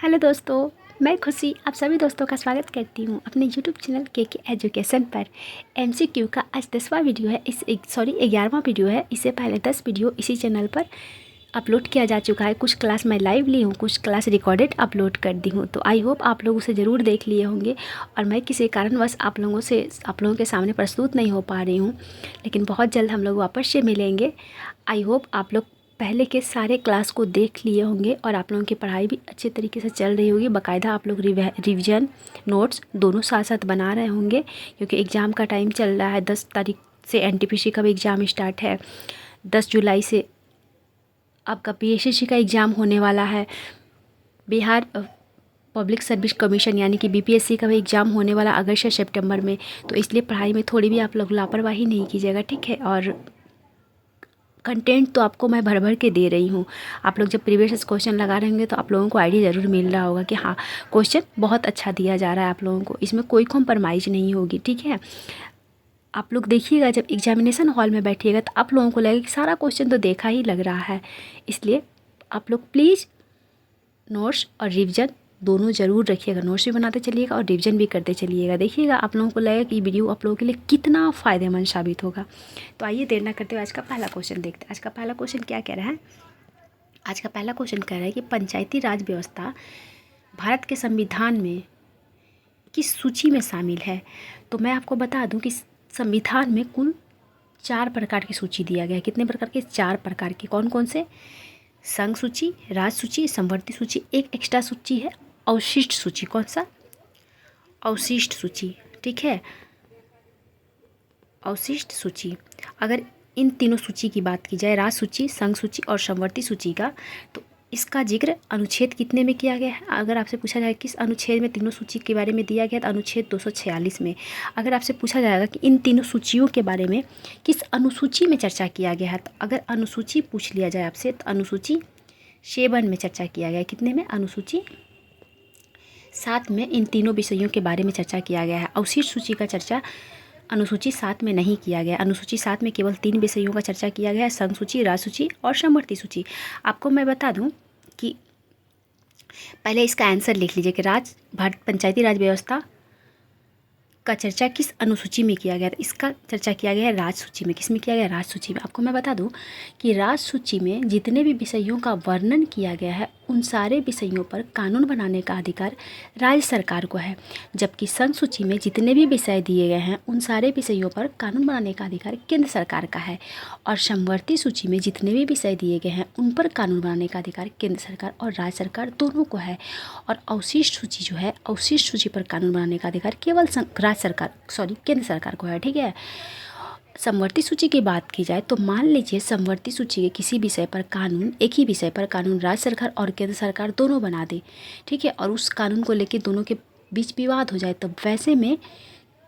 Hello दोस्तों, मैं खुशी आप सभी दोस्तों का स्वागत करती हूँ अपने यूट्यूब चैनल के एजुकेशन पर। एमसीक्यू का आज 10वां वीडियो है, 11वां वीडियो है। इससे पहले 10 वीडियो इसी चैनल पर अपलोड किया जा चुका है। कुछ क्लास मैं लाइव ली हूँ, कुछ क्लास रिकॉर्डेड अपलोड कर दी हूँ। तो आई होप आप लोग उसे ज़रूर देख लिए होंगे। और मैं किसी कारणवश आप लोगों के सामने प्रस्तुत नहीं हो पा रही हूँ, लेकिन बहुत जल्द हम लोग वापस से मिलेंगे। आई होप आप लोग पहले के सारे क्लास को देख लिए होंगे और आप लोगों की पढ़ाई भी अच्छे तरीके से चल रही होगी। बाकायदा आप लोग रिवीजन नोट्स दोनों साथ साथ बना रहे होंगे, क्योंकि एग्ज़ाम का टाइम चल रहा है। 10 तारीख से एनटीपीसी का भी एग्ज़ाम स्टार्ट है। 10 जुलाई से आपका पीएससी का एग्ज़ाम होने वाला है। बिहार पब्लिक सर्विस कमीशन यानी कि बीपीएससी का भी एग्ज़ाम होने वाला अगस्त या सितंबर में। तो इसलिए पढ़ाई में थोड़ी भी आप लोग लापरवाही नहीं कीजिएगा, ठीक है। और कंटेंट तो आपको मैं भर भर के दे रही हूँ। आप लोग जब प्रीवियस क्वेश्चन लगा रहे होंगे तो आप लोगों को आइडिया ज़रूर मिल रहा होगा कि हाँ, क्वेश्चन बहुत अच्छा दिया जा रहा है आप लोगों को, इसमें कोई कॉम्प्रोमाइज़ नहीं होगी, ठीक है। आप लोग देखिएगा, जब एग्जामिनेशन हॉल में बैठिएगा तो आप लोगों को लगेगा कि सारा क्वेश्चन तो देखा ही लग रहा है। इसलिए आप लोग प्लीज़ नोट्स और रिविज़न दोनों ज़रूर रखिएगा। नोट्स भी बनाते चलिएगा और रिविज़न भी करते चलिएगा। देखिएगा आप लोगों को लगेगा कि वीडियो आप लोगों के लिए कितना फ़ायदेमंद साबित होगा। तो आइए देर ना करते हुए आज का पहला क्वेश्चन देखते हैं। आज का पहला क्वेश्चन क्या कह रहा है? आज का पहला क्वेश्चन कह रहा है कि पंचायती राज व्यवस्था भारत के संविधान में किस सूची में शामिल है? तो मैं आपको बता दूं कि संविधान में कुल 4 प्रकार की सूची दिया गया है। कितने प्रकार के? 4 प्रकार के। कौन कौन से? संघ सूची, राज सूची, समवर्ती सूची, एक एक्स्ट्रा सूची है अवशिष्ट सूची। कौन सा? अवशिष्ट सूची, ठीक है। अवशिष्ट सूची। अगर इन तीनों सूची की बात की जाए, राज सूची, संघ सूची और समवर्ती सूची का, तो इसका जिक्र अनुच्छेद कितने में किया गया है? अगर आपसे पूछा जाए किस अनुच्छेद में तीनों सूची के बारे में दिया गया, तो अनुच्छेद 246 में। अगर आपसे पूछा जाएगा कि इन तीनों सूचियों के बारे में किस अनुसूची में चर्चा किया गया है, तो अगर अनुसूची पूछ लिया जाए आपसे, तो अनुसूची 7 में चर्चा किया गया है। कितने में? अनुसूची 7 में इन तीनों विषयों के बारे में चर्चा किया गया है। अवशिष्ट सूची का चर्चा अनुसूची 7 में नहीं किया गया। अनुसूची 7 में केवल 3 विषयों का चर्चा किया गया है, संघ सूची, राज सूची और समवर्ती सूची। आपको मैं बता दूं कि पहले इसका आंसर लिख लीजिए कि भारत पंचायती राज व्यवस्था का चर्चा किस अनुसूची में किया गया था। इसका चर्चा किया गया है राज सूची में। किस में किया गया? राज सूची में। आपको मैं बता दूं कि राज सूची में जितने भी विषयों का वर्णन किया गया है, उन सारे विषयों पर कानून बनाने का अधिकार राज्य सरकार को है। जबकि संघ सूची में जितने भी विषय दिए गए हैं, उन सारे विषयों पर कानून बनाने का अधिकार केंद्र सरकार का है। और समवर्ती सूची में जितने भी विषय दिए गए हैं, उन पर कानून बनाने का अधिकार केंद्र सरकार और राज्य सरकार दोनों को है। और अवशिष्ट सूची जो है, अवशिष्ट सूची पर कानून बनाने का अधिकार केवल केंद्र सरकार को है, ठीक है। समवर्ती सूची की बात की जाए तो मान लीजिए समवर्ती सूची के किसी विषय पर कानून, एक ही विषय पर कानून राज्य सरकार और केंद्र सरकार दोनों बना दे, ठीक है, और उस कानून को लेकर दोनों के बीच विवाद हो जाए, तो वैसे में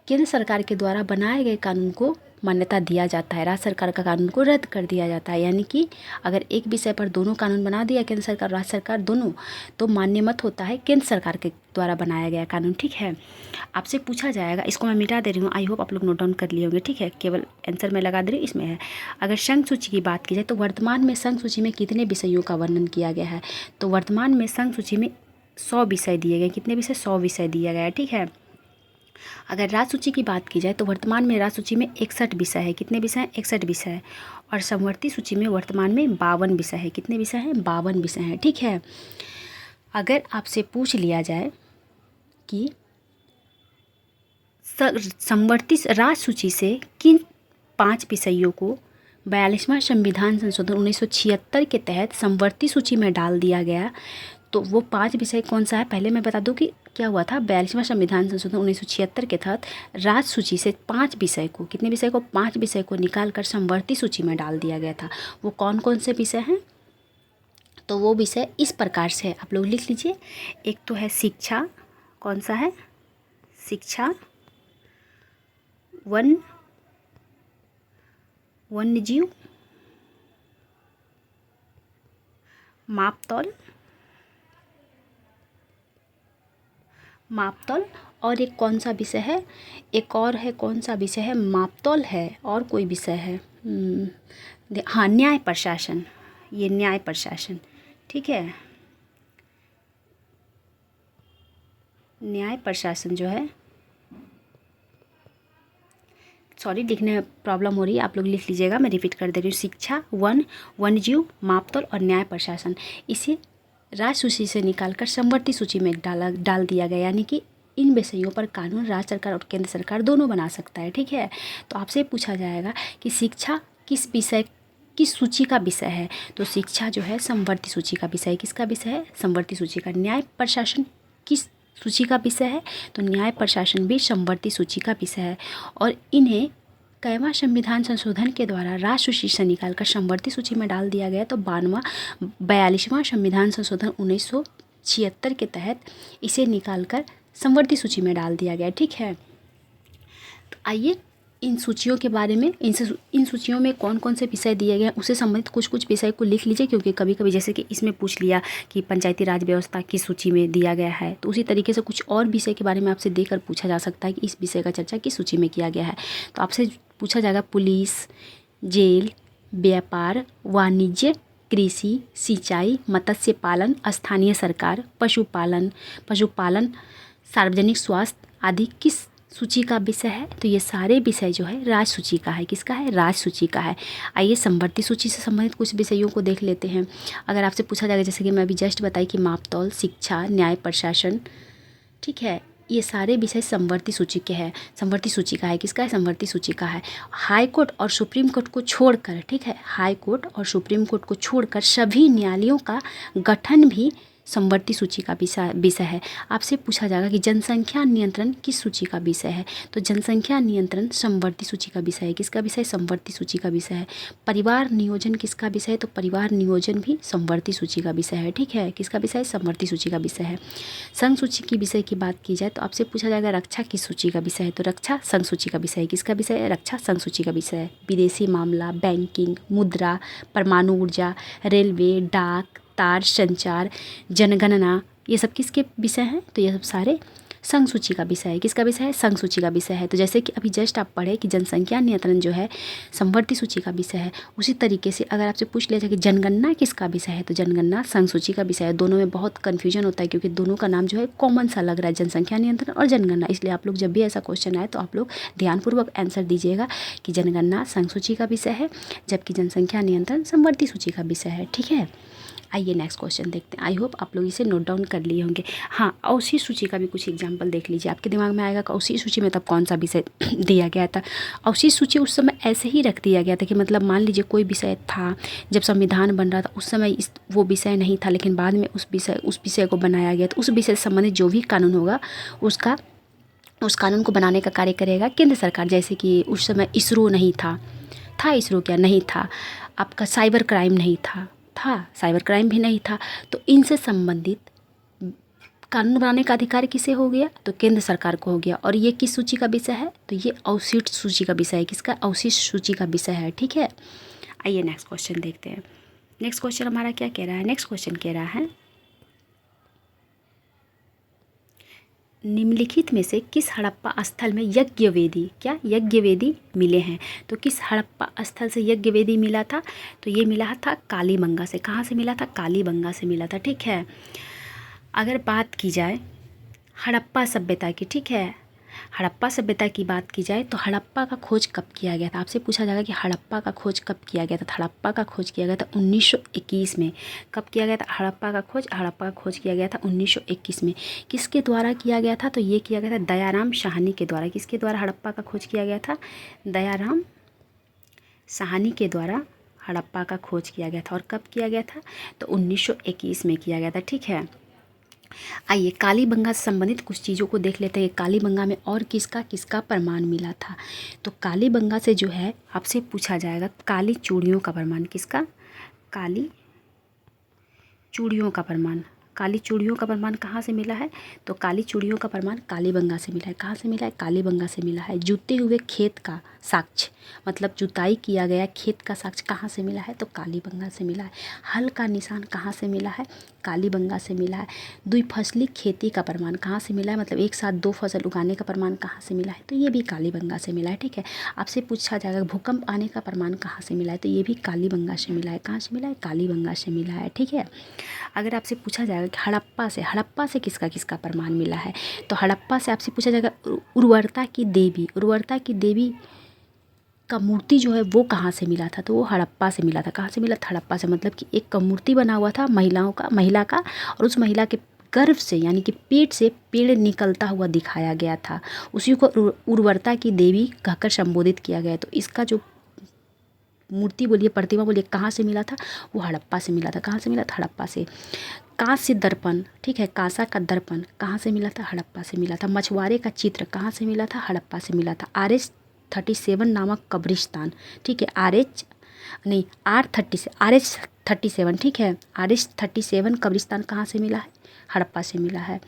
केंद्र सरकार के द्वारा बनाए गए कानून को मान्यता दिया जाता है, राज्य सरकार का कानून को रद्द कर दिया जाता है। यानी कि अगर एक विषय पर दोनों कानून बना दिया केंद्र सरकार राज्य सरकार दोनों, तो मान्य मत होता है केंद्र सरकार के द्वारा बनाया गया कानून, ठीक है। आपसे पूछा जाएगा, इसको मैं मिटा दे रही हूँ, आई होप आप लोग नोट डाउन कर लिए होंगे, ठीक है। केवल आंसर मैं लगा दे रही हूँ, इसमें है। अगर संघ सूची की बात की जाए तो वर्तमान में संघ सूची में कितने विषयों का वर्णन किया गया है? तो वर्तमान में संघ सूची में 100 विषय दिए गए। कितने विषय? 100 विषय दिया गया है, ठीक है। अगर राज सूची की बात की जाए तो वर्तमान में राज सूची में 61 विषय है। कितने विषय हैं? 61 विषय है। और समवर्ती सूची में वर्तमान में 52 विषय है। कितने विषय हैं? 52 विषय हैं, ठीक है। अगर आपसे पूछ लिया जाए कि समवर्ती राज सूची से किन 5 विषयों को 42वां संविधान संशोधन 1976 के तहत समवर्ती सूची में डाल दिया गया, तो वो 5 विषय कौन सा है? पहले मैं बता दूं कि क्या हुआ था। 42वां संविधान संशोधन 1976 के तहत राज सूची से 5 विषय को, कितने विषय को? 5 विषय को निकाल कर समवर्ती सूची में डाल दिया गया था। वो कौन कौन से विषय हैं? तो वो विषय इस प्रकार से है, आप लोग लिख लीजिए। एक तो है शिक्षा। कौन सा है? शिक्षा, वन्यजीव, मापतौल और एक कौन सा विषय है? एक और है, कौन सा विषय है? मापतौल है और कोई विषय है, हाँ, न्याय प्रशासन। ये न्याय प्रशासन, ठीक है। न्याय प्रशासन जो है, सॉरी लिखने में प्रॉब्लम हो रही है, आप लोग लिख लीजिएगा, मैं रिपीट कर दे रही हूँ। शिक्षा, वन, वन्यजीव, मापतौल और न्याय प्रशासन, इसे राज्य सूची से निकालकर समवर्ती सूची में डाल दिया गया। यानी कि इन विषयों पर कानून राज्य सरकार और केंद्र सरकार दोनों बना सकता है। ठीक है, तो आपसे पूछा जाएगा कि शिक्षा किस सूची का विषय है, तो शिक्षा जो है समवर्ती सूची का विषय है। किसका विषय है? समवर्ती सूची का। न्याय प्रशासन किस सूची का विषय है, तो न्याय प्रशासन भी समवर्ती सूची का विषय है। और इन्हें कैवा संविधान संशोधन के द्वारा राज्य सूची से निकालकर समवर्ती सूची में डाल दिया गया। तो 42वां संविधान संशोधन 1976 के तहत इसे निकालकर समवर्ती सूची में डाल दिया गया। ठीक है, तो आइए इन सूचियों के बारे में, इन सूचियों में कौन कौन से विषय दिए गए हैं उससे संबंधित कुछ विषय को लिख लीजिए, क्योंकि कभी कभी जैसे कि इसमें पूछ लिया कि पंचायती राज व्यवस्था किस सूची में दिया गया है, तो उसी तरीके से कुछ और विषय के बारे में आपसे देकर पूछा जा सकता है कि इस विषय का चर्चा किस सूची में किया गया है। तो आपसे पूछा जाएगा पुलिस, जेल, व्यापार, वाणिज्य, कृषि, सिंचाई, मत्स्य पालन, स्थानीय सरकार, पशुपालन, सार्वजनिक स्वास्थ्य आदि किस सूची का विषय है, तो ये सारे विषय जो है राज्य सूची का है। किसका है? राज्य सूची का है। आइए समवर्ती सूची से संबंधित कुछ विषयों को देख लेते हैं। अगर आपसे पूछा जाएगा, जैसे कि मैं अभी जस्ट बताई कि मापतौल, शिक्षा, न्याय प्रशासन, ठीक है, ये सारे विषय समवर्ती सूची के हैं। समवर्ती सूची का है। किसका है? समवर्ती सूची का है। हाई कोर्ट और सुप्रीम कोर्ट को छोड़कर, ठीक है, हाई कोर्ट और सुप्रीम कोर्ट को छोड़कर सभी न्यायालयों का गठन भी समवर्ती सूची का विषय है। आपसे पूछा जाएगा कि जनसंख्या नियंत्रण किस सूची का विषय है, तो जनसंख्या नियंत्रण समवर्ती सूची का विषय है। किसका विषय? समवर्ती सूची का विषय है। परिवार नियोजन किसका विषय है, तो परिवार नियोजन भी समवर्ती सूची का विषय है। ठीक है, किसका विषय? समवर्ती सूची का विषय है। संघ सूची की विषय की बात की जाए तो आपसे पूछा जाएगा रक्षा किस सूची का विषय है, तो रक्षा संघ सूची का विषय है। किसका विषय है? रक्षा संघ सूची का विषय है। विदेशी मामला, बैंकिंग, मुद्रा, परमाणु ऊर्जा, रेलवे, डाक, तार संचार, जनगणना, ये सब किसके विषय हैं, तो ये सब सारे संघ सूची का विषय है। किसका विषय है? संघ सूची का विषय है। तो जैसे कि अभी जस्ट आप पढ़े कि जनसंख्या नियंत्रण जो है समवर्ती सूची का विषय है, उसी तरीके से अगर आपसे पूछ लिया जाए कि जनगणना किसका विषय है, तो जनगणना संघ सूची का विषय है। दोनों में बहुत कन्फ्यूजन होता है, क्योंकि दोनों का नाम जो है कॉमन सा लग रहा है, जनसंख्या नियंत्रण और जनगणना। इसलिए आप लोग जब भी ऐसा क्वेश्चन आए तो आप लोग ध्यानपूर्वक आंसर दीजिएगा कि जनगणना संघ सूची का विषय है, जबकि जनसंख्या नियंत्रण समवर्ती सूची का विषय है। ठीक है, आइए नेक्स्ट क्वेश्चन देखते हैं। आई होप आप लोग इसे नोट डाउन कर लिए होंगे। हाँ, अवशेष सूची का भी कुछ एग्जांपल देख लीजिए। आपके दिमाग में आएगा कि अवशेष सूची में तब कौन सा विषय दिया गया था। अवशेष सूची उस समय ऐसे ही रख दिया गया था कि मतलब मान लीजिए कोई विषय था, जब संविधान बन रहा था उस समय वो विषय नहीं था, लेकिन बाद में उस विषय को बनाया गया। तो उस विषय से संबंधित जो भी कानून होगा उस कानून को बनाने का कार्य करेगा केंद्र सरकार। जैसे कि उस समय इसरो नहीं था इसरो क्या नहीं था, आपका साइबर क्राइम नहीं था साइबर क्राइम भी नहीं था। तो इनसे संबंधित कानून बनाने का अधिकार किसे हो गया, तो केंद्र सरकार को हो गया। और ये किस सूची का विषय है, तो ये अवशिष्ट सूची का विषय है। किसका? अवशिष्ट सूची का विषय है। ठीक है, आइए नेक्स्ट क्वेश्चन देखते हैं। नेक्स्ट क्वेश्चन हमारा क्या कह रहा है? नेक्स्ट क्वेश्चन कह रहा है निम्नलिखित में से किस हड़प्पा स्थल में यज्ञ वेदी मिले हैं, तो किस हड़प्पा स्थल से यज्ञ वेदी मिला था, तो ये मिला था कालीबंगा से। कहाँ से मिला था? कालीबंगा से मिला था। ठीक है, अगर बात की जाए हड़प्पा सभ्यता की, ठीक है, हड़प्पा सभ्यता की बात की जाए तो हड़प्पा का खोज कब किया गया था। आपसे पूछा जाएगा कि हड़प्पा का खोज कब किया गया था। हड़प्पा का खोज किया गया था 1921 में। कब किया गया था हड़प्पा का खोज किया गया था 1921 में। किसके द्वारा किया गया था, तो ये किया गया था दयाराम साहनी के द्वारा। किसके द्वारा हड़प्पा का खोज किया गया था? दयाराम साहनी के द्वारा हड़प्पा का खोज किया गया था। और कब किया गया था, तो 1921 में किया गया था। ठीक है, आइए कालीबंगा से संबंधित कुछ चीज़ों को देख लेते हैं। कालीबंगा में और किसका प्रमाण मिला था, तो कालीबंगा से जो है आपसे पूछा जाएगा काली चूड़ियों का प्रमाण। किसका? काली चूड़ियों का प्रमाण। काली चूड़ियों का प्रमाण कहाँ से मिला है, तो काली चूड़ियों का प्रमाण कालीबंगा से मिला है। कहाँ से मिला है? कालीबंगा से मिला है। जूते हुए खेत का साक्ष्य, मतलब जुताई किया गया खेत का साक्ष्य कहाँ से मिला है, तो कालीबंगा से मिला है। हल का निशान कहाँ से मिला है, कालीबंगा से मिला है। द्विफसली खेती का प्रमाण कहाँ से मिला है, मतलब एक साथ 2 फसल उगाने का प्रमाण कहाँ से मिला है, तो ये भी कालीबंगा से मिला है। ठीक है, आपसे पूछा जाएगा भूकंप आने का प्रमाण कहाँ से मिला है, तो ये भी कालीबंगा से मिला है। कहाँ से मिला है, कालीबंगा से मिला है। ठीक है, अगर आपसे पूछा जाएगा कि हड़प्पा से किसका किसका प्रमाण मिला है, तो हड़प्पा से आपसे पूछा जाएगा उर्वरता की देवी का मूर्ति जो है वो कहाँ से मिला था, तो वो हड़प्पा से मिला था। कहाँ से मिला था, हड़प्पा से, मतलब कि एक मूर्ति बना हुआ था महिला का, और उस महिला के गर्भ से यानी कि पेट से पेड़ निकलता हुआ दिखाया गया था। उसी को उर्वरता की देवी कहकर संबोधित किया गया। तो इसका जो मूर्ति बोलिए, प्रतिमा बोलिए, कहाँ से मिला था, वो हड़प्पा से मिला था। कहाँ से मिला था, हड़प्पा से। कांस्य दर्पण, ठीक है, कांसा का दर्पण कहाँ से मिला था, हड़प्पा से मिला था। मछुआरे का चित्र कहाँ से मिला था, हड़प्पा से मिला था। RH-37 नामक कब्रिस्तान, ठीक है, RH-37, ठीक है, RH-37 कब्रिस्तान कहाँ से मिला है, हड़प्पा से मिला है।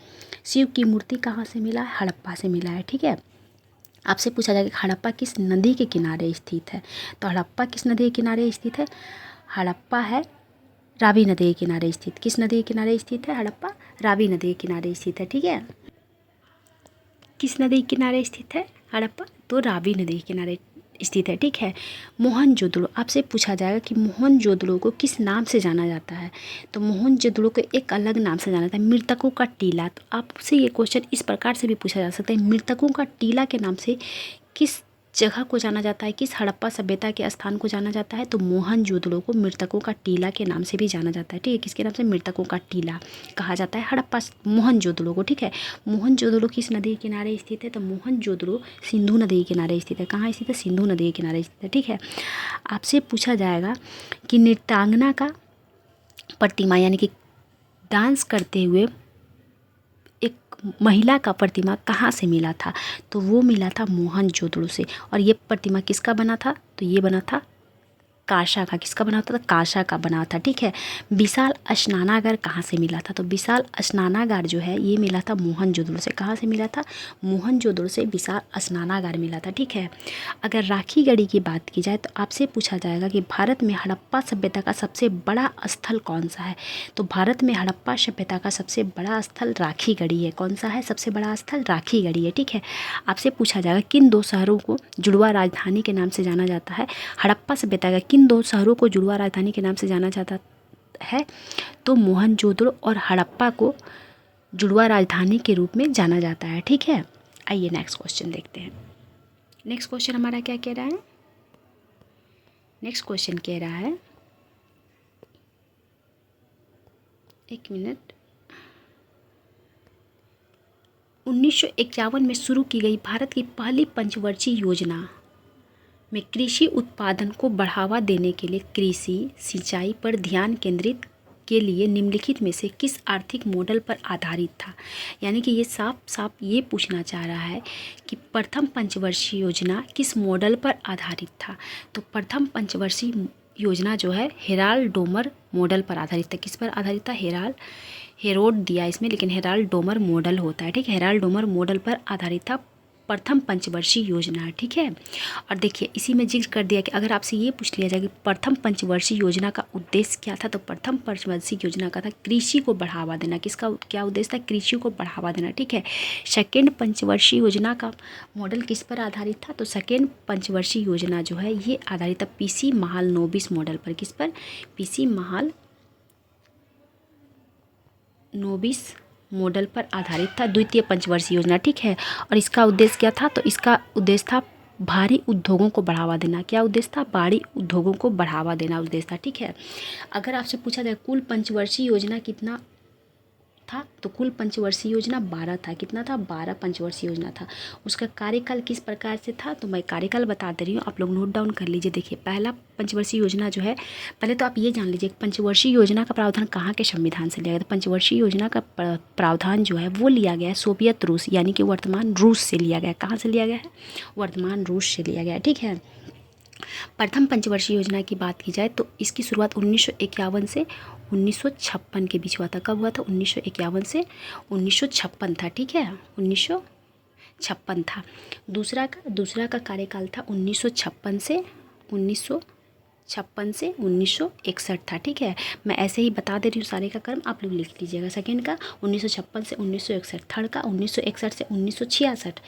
शिव की मूर्ति कहाँ से मिला है, हड़प्पा से मिला है। ठीक है, आपसे पूछा जाएगा हड़प्पा किस नदी के किनारे स्थित है, तो हड़प्पा किस नदी के किनारे स्थित है, हड़प्पा है रावी नदी के किनारे स्थित। किस नदी के किनारे स्थित है, हड़प्पा रावी नदी के किनारे स्थित है। ठीक है, किस नदी के किनारे स्थित है हड़प्पा, तो रावी नदी के किनारे स्थित है। ठीक है, मोहनजोदड़ो, आपसे पूछा जाएगा कि मोहनजोदड़ो को किस नाम से जाना जाता है, तो मोहनजोदड़ो को एक अलग नाम से जाना जाता है, मृतकों का टीला। तो आपसे ये क्वेश्चन इस प्रकार से भी पूछा जा सकता है, मृतकों का टीला के नाम से किस जगह को जाना जाता है, किस हड़प्पा सभ्यता के स्थान को जाना जाता है, तो मोहनजोदड़ो को मृतकों का टीला के नाम से भी जाना जाता है। ठीक है, किसके नाम से, मृतकों का टीला कहा जाता है हड़प्पा मोहनजोदड़ो को। ठीक है, मोहनजोदड़ो किस नदी के किनारे स्थित है, तो मोहनजोदड़ो सिंधु नदी के किनारे स्थित है। कहाँ स्थित है, सिंधु नदी के किनारे स्थित है। ठीक है, आपसे पूछा जाएगा कि नृत्यांगना का प्रतिमा यानी कि डांस करते हुए एक महिला का प्रतिमा कहाँ से मिला था, तो वो मिला था मोहनजोदड़ो से। और ये प्रतिमा किसका बना था, तो ये बना था कांसा का। किसका बना होता था, कांसा का बना था। ठीक है, विशाल स्नानागार कहाँ से मिला था, तो विशाल स्नानागार जो है ये मिला था मोहनजोदड़ो से। कहाँ से मिला था, मोहनजोदड़ो से विशाल स्नानागार मिला था। ठीक है, अगर राखी गढ़ी की बात की जाए तो आपसे पूछा जाएगा कि भारत में हड़प्पा सभ्यता का सबसे बड़ा स्थल कौन सा है, तो भारत में हड़प्पा सभ्यता का सबसे बड़ा स्थल राखी गढ़ी है। कौन सा है, सबसे बड़ा स्थल राखी गढ़ी है। ठीक है, आपसे पूछा जाएगा किन 2 शहरों को जुड़वा राजधानी के नाम से जाना जाता है, हड़प्पा सभ्यता का किन 2 शहरों को जुड़वा राजधानी के नाम से जाना जाता है, तो मोहनजोदड़ो और हड़प्पा को जुड़वा राजधानी के रूप में जाना जाता है। ठीक है, आइए नेक्स्ट क्वेश्चन देखते हैं। नेक्स्ट क्वेश्चन हमारा क्या कह रहा है, नेक्स्ट क्वेश्चन कह रहा है, एक मिनट, 1951 में शुरू की गई भारत की पहली पंचवर्षीय योजना में कृषि उत्पादन को बढ़ावा देने के लिए कृषि सिंचाई पर ध्यान केंद्रित के लिए निम्नलिखित में से किस आर्थिक मॉडल पर आधारित था। यानी कि ये साफ साफ ये पूछना चाह रहा है कि प्रथम पंचवर्षीय योजना किस मॉडल पर आधारित था, तो प्रथम पंचवर्षीय योजना जो है हेराल्ड डोमर मॉडल पर आधारित था। किस पर आधारित था, हेरोड दिया इसमें, लेकिन हेराल्ड डोमर मॉडल होता है। ठीक है, हेराल्ड डोमर मॉडल पर आधारित था प्रथम पंचवर्षीय योजना। ठीक है, और देखिए इसी में जिक्र कर दिया कि अगर आपसे ये पूछ लिया जाए कि प्रथम पंचवर्षीय योजना का उद्देश्य क्या था, तो प्रथम पंचवर्षीय योजना का था कृषि को बढ़ावा देना। किसका क्या उद्देश्य था, कृषि को बढ़ावा देना। ठीक है, सेकेंड पंचवर्षीय योजना का मॉडल किस पर आधारित था, तो सेकेंड पंचवर्षीय योजना जो है ये आधारित था PC महालनोबिस मॉडल पर। किस पर, PC महालनोबिस मॉडल पर आधारित था द्वितीय पंचवर्षीय योजना। ठीक है, और इसका उद्देश्य क्या था, तो इसका उद्देश्य था भारी उद्योगों को बढ़ावा देना। क्या उद्देश्य था, भारी उद्योगों को बढ़ावा देना उद्देश्य था। ठीक है, अगर आपसे पूछा जाए कुल पंचवर्षीय योजना कितना था, तो कुल पंचवर्षीय योजना 12 था। कितना था, 12 पंचवर्षीय योजना था। उसका कार्यकाल किस प्रकार से था, तो मैं कार्यकाल बता दे रही हूँ, आप लोग नोट डाउन कर लीजिए। देखिए पहला पंचवर्षीय योजना जो है, पहले तो आप ये जान लीजिए पंचवर्षीय योजना का प्रावधान कहाँ के संविधान से लिया गया था। पंचवर्षीय योजना का प्रावधान जो है वो लिया गया है सोवियत रूस यानी कि वर्तमान रूस से लिया गया। कहाँ से लिया गया है, वर्तमान रूस से लिया गया है। ठीक है, प्रथम पंचवर्षीय योजना की बात की जाए तो इसकी शुरुआत 1951 से 1956 के बीच हुआ था। कब हुआ था, 1951 से 1956 था। ठीक है, 1956 था। दूसरा का कार्यकाल था 1956 से 1961 था। ठीक है, मैं ऐसे ही बता दे रही हूँ सारे का क्रम, आप लोग लिख लीजिएगा। सेकेंड का 1956 से 1961, थर्ड का 1961 से 1966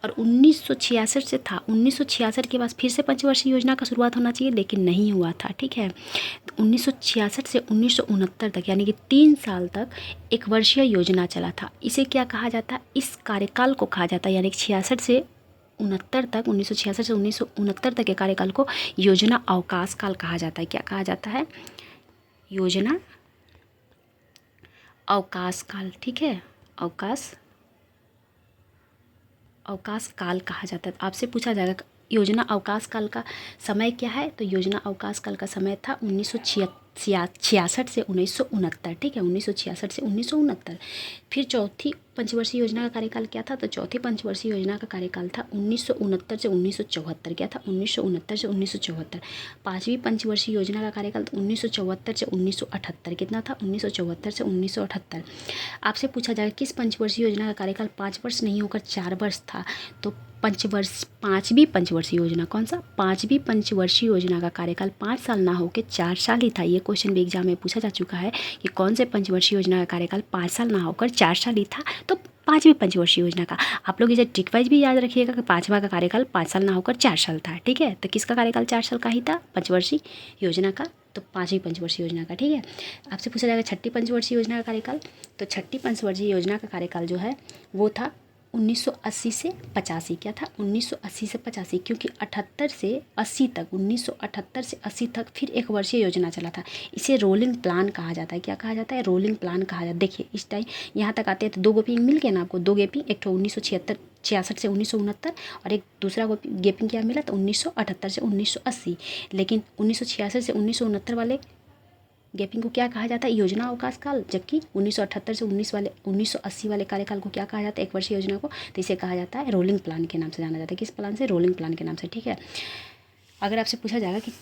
और 1966 से था। 1966 के बाद फिर से पंचवर्षीय योजना का शुरुआत होना चाहिए, लेकिन नहीं हुआ था। ठीक है, तो 1966 से 1969 तक यानी कि 3 साल तक एक वर्षीय योजना चला था। इसे क्या कहा जाता है? इस कार्यकाल को कहा जाता है, यानी कि 66 से 69 तक, 1966 से 1969 तक के कार्यकाल को योजना अवकाश काल कहा जाता है। क्या कहा जाता है? योजना अवकाश काल। ठीक है, अवकाश काल कहा जाता है। आपसे पूछा जाएगा योजना अवकाश काल का समय क्या है, तो योजना अवकाश काल का समय था 1966 से 1969। ठीक है, 1966 से 1969। फिर चौथी पंचवर्षीय योजना का कार्यकाल क्या था, तो चौथी पंचवर्षीय योजना का कार्यकाल था 1969 से 1974। क्या था? 1969 से 1974। पाँचवीं पंचवर्षीय योजना का कार्यकाल तो 1974 से 1978। कितना था? 1974 से 1978। आपसे पूछा जाएगा किस पंचवर्षीय योजना का कार्यकाल 5 वर्ष नहीं होकर 4 वर्ष था, तो पाँचवीं पंचवर्षीय योजना, कौन सा? पाँचवीं पंचवर्षीय योजना का कार्यकाल 5 साल ना होकर 4 साल ही था। ये क्वेश्चन भी एग्जाम में पूछा जा चुका है कि कौन से पंचवर्षीय योजना का कार्यकाल 5 साल ना होकर 4 साल ही था, तो पाँचवीं पंचवर्षीय योजना का। आप लोग इसे ट्रिक वाइज भी याद रखिएगा कि पाँचवा का कार्यकाल 5 साल ना होकर 4 साल था। ठीक है, तो किसका कार्यकाल 4 साल का ही था? पंचवर्षीय योजना का, तो पाँचवीं पंचवर्षीय योजना का। ठीक है, आपसे पूछा जाएगा छठी पंचवर्षीय योजना का कार्यकाल, तो छठी पंचवर्षीय योजना का कार्यकाल जो है वो था 1980 से 85। क्या था? 1980 से 85, क्योंकि 78 से 80 तक, 1978 से 80 तक फिर एक वर्षीय योजना चला था। इसे रोलिंग प्लान कहा जाता है। क्या कहा जाता है? रोलिंग प्लान कहा जाता है। देखिए इस टाइम यहाँ तक आते हैं तो 2 गैपिंग मिल गया ना आपको, 2 गैपिंग, एक तो 1966 से 1969 और एक दूसरा गैपिंग क्या मिला, तो 1978 से 1980। लेकिन 1966 से 1969 वाले गैपिंग को क्या कहा जाता है? योजना अवकाश काल। जबकि 1978 से 1980 वाले कार्यकाल को क्या कहा जाता है? एक वर्षीय योजना को, तो इसे कहा जाता है रोलिंग प्लान के नाम से जाना जाता है। किस प्लान से? रोलिंग प्लान के नाम से। ठीक है, अगर आपसे पूछा जाएगा कि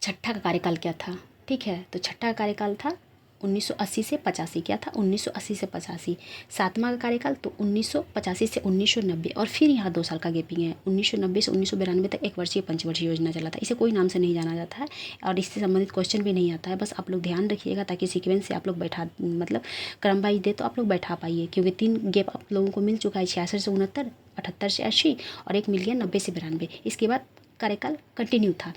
छठा का कार्यकाल क्या था, ठीक है, तो छठा का कार्यकाल था 1980 से 85। क्या था? 1980 से 85। सातवां का कार्यकाल तो 1985 से 1990 और फिर यहाँ 2 साल का गैपिंग है। 1990 से 1992 तक एक वर्षीय पंचवर्षीय योजना चला था। इसे कोई नाम से नहीं जाना जाता है और इससे संबंधित क्वेश्चन भी नहीं आता है। बस आप लोग ध्यान रखिएगा ताकि सीक्वेंस से आप लोग बैठा, मतलब क्रम वाइज दे तो आप लोग बैठा पाइए, क्योंकि 3 गैप आप लोगों को मिल चुका है, 66 से 69, 78 से 80 और एक मिल गया 90 से 92। इसके बाद कार्यकाल कंटिन्यू था।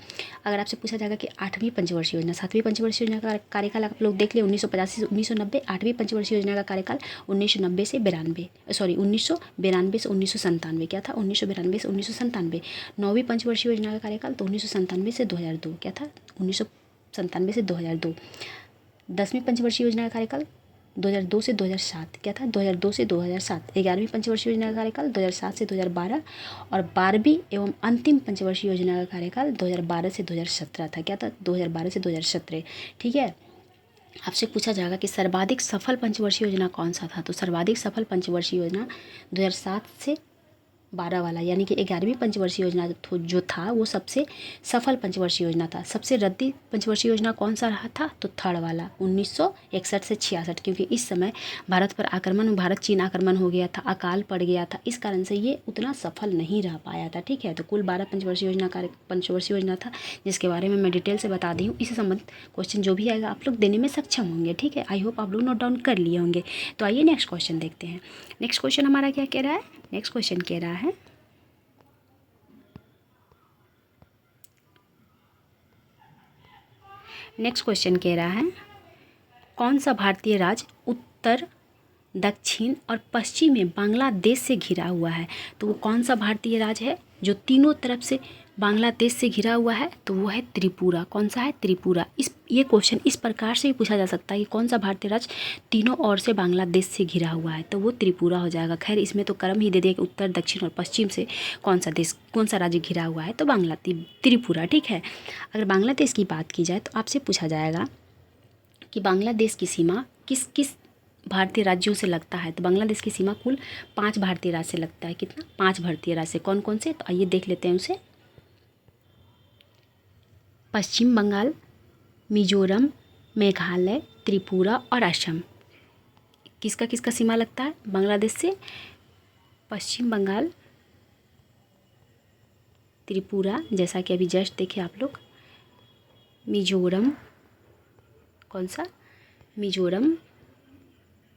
अगर आपसे पूछा जाएगा कि 8वीं पंचवर्षीय योजना, 7वीं पंचवर्षीय योजना का कार्यकाल आप लोग देख लिए 1985 से 1990। 8वीं पंचवर्षीय योजना का कार्यकाल 1990 से 92, सॉरी 1992 से 1997। क्या था? 1992 से 1997। 9वीं पंचवर्षीय योजना का कार्यकाल तो 1997 से 2002। क्या था? 1997 से 2002। 10वीं पंचवर्षीय योजना का कार्यकाल 2002 से 2007। क्या था? 2002 से 2007। 11वीं पंचवर्षीय योजना का कार्यकाल 2007 से 2012 और 12वीं एवं अंतिम पंचवर्षीय योजना का कार्यकाल 2012 से 2017 था। क्या था? 2012 से 2017। ठीक है, आपसे पूछा जाएगा कि सर्वाधिक सफल पंचवर्षीय योजना कौन सा था, तो सर्वाधिक सफल पंचवर्षीय योजना 2007 से 12 वाला, यानी कि 11वीं पंचवर्षीय योजना जो था वो सबसे सफल पंचवर्षीय योजना था। सबसे रद्दी पंचवर्षीय योजना कौन सा रहा था, तो थर्ड वाला 1961 से 66, क्योंकि इस समय भारत पर आक्रमण, भारत चीन आक्रमण हो गया था, अकाल पड़ गया था, इस कारण से ये उतना सफल नहीं रह पाया था। ठीक है, तो कुल 12 पंचवर्षीय योजना था, जिसके बारे में मैं डिटेल से बता दी हूँ। इससे संबंधित क्वेश्चन जो भी आएगा आप लोग देने में सक्षम होंगे। ठीक है, आई होप आप लोग नोट डाउन कर लिए होंगे। तो आइए नेक्स्ट क्वेश्चन देखते हैं। नेक्स्ट क्वेश्चन हमारा क्या कह रहा है? नेक्स्ट क्वेश्चन कह रहा है कौन सा भारतीय राज्य उत्तर, दक्षिण और पश्चिम में बांग्लादेश से घिरा हुआ है? तो वो कौन सा भारतीय राज्य है जो तीनों तरफ से बांग्लादेश से घिरा हुआ है? तो वो है त्रिपुरा। कौन सा है? त्रिपुरा। ये क्वेश्चन इस प्रकार से भी पूछा जा सकता है कि कौन सा भारतीय राज्य तीनों ओर से बांग्लादेश से घिरा हुआ है, तो वो त्रिपुरा हो जाएगा। खैर इसमें तो क्रम ही दे दिया कि उत्तर, दक्षिण और पश्चिम से कौन सा राज्य घिरा हुआ है, तो त्रिपुरा। ठीक है, अगर बांग्लादेश की बात की जाए तो आपसे पूछा जाएगा कि बांग्लादेश की सीमा किस किस भारतीय राज्यों से लगता है, तो बांग्लादेश की सीमा कुल 5 भारतीय राज्य से लगता है। कितना? 5 भारतीय राज्य से। कौन कौन से? तो आइए देख लेते हैं उसे। पश्चिम बंगाल, मिजोरम, मेघालय, त्रिपुरा और असम। किसका किसका सीमा लगता है बांग्लादेश से? पश्चिम बंगाल, त्रिपुरा, जैसा कि अभी जस्ट देखे आप लोग, मिजोरम, कौन सा, मिजोरम,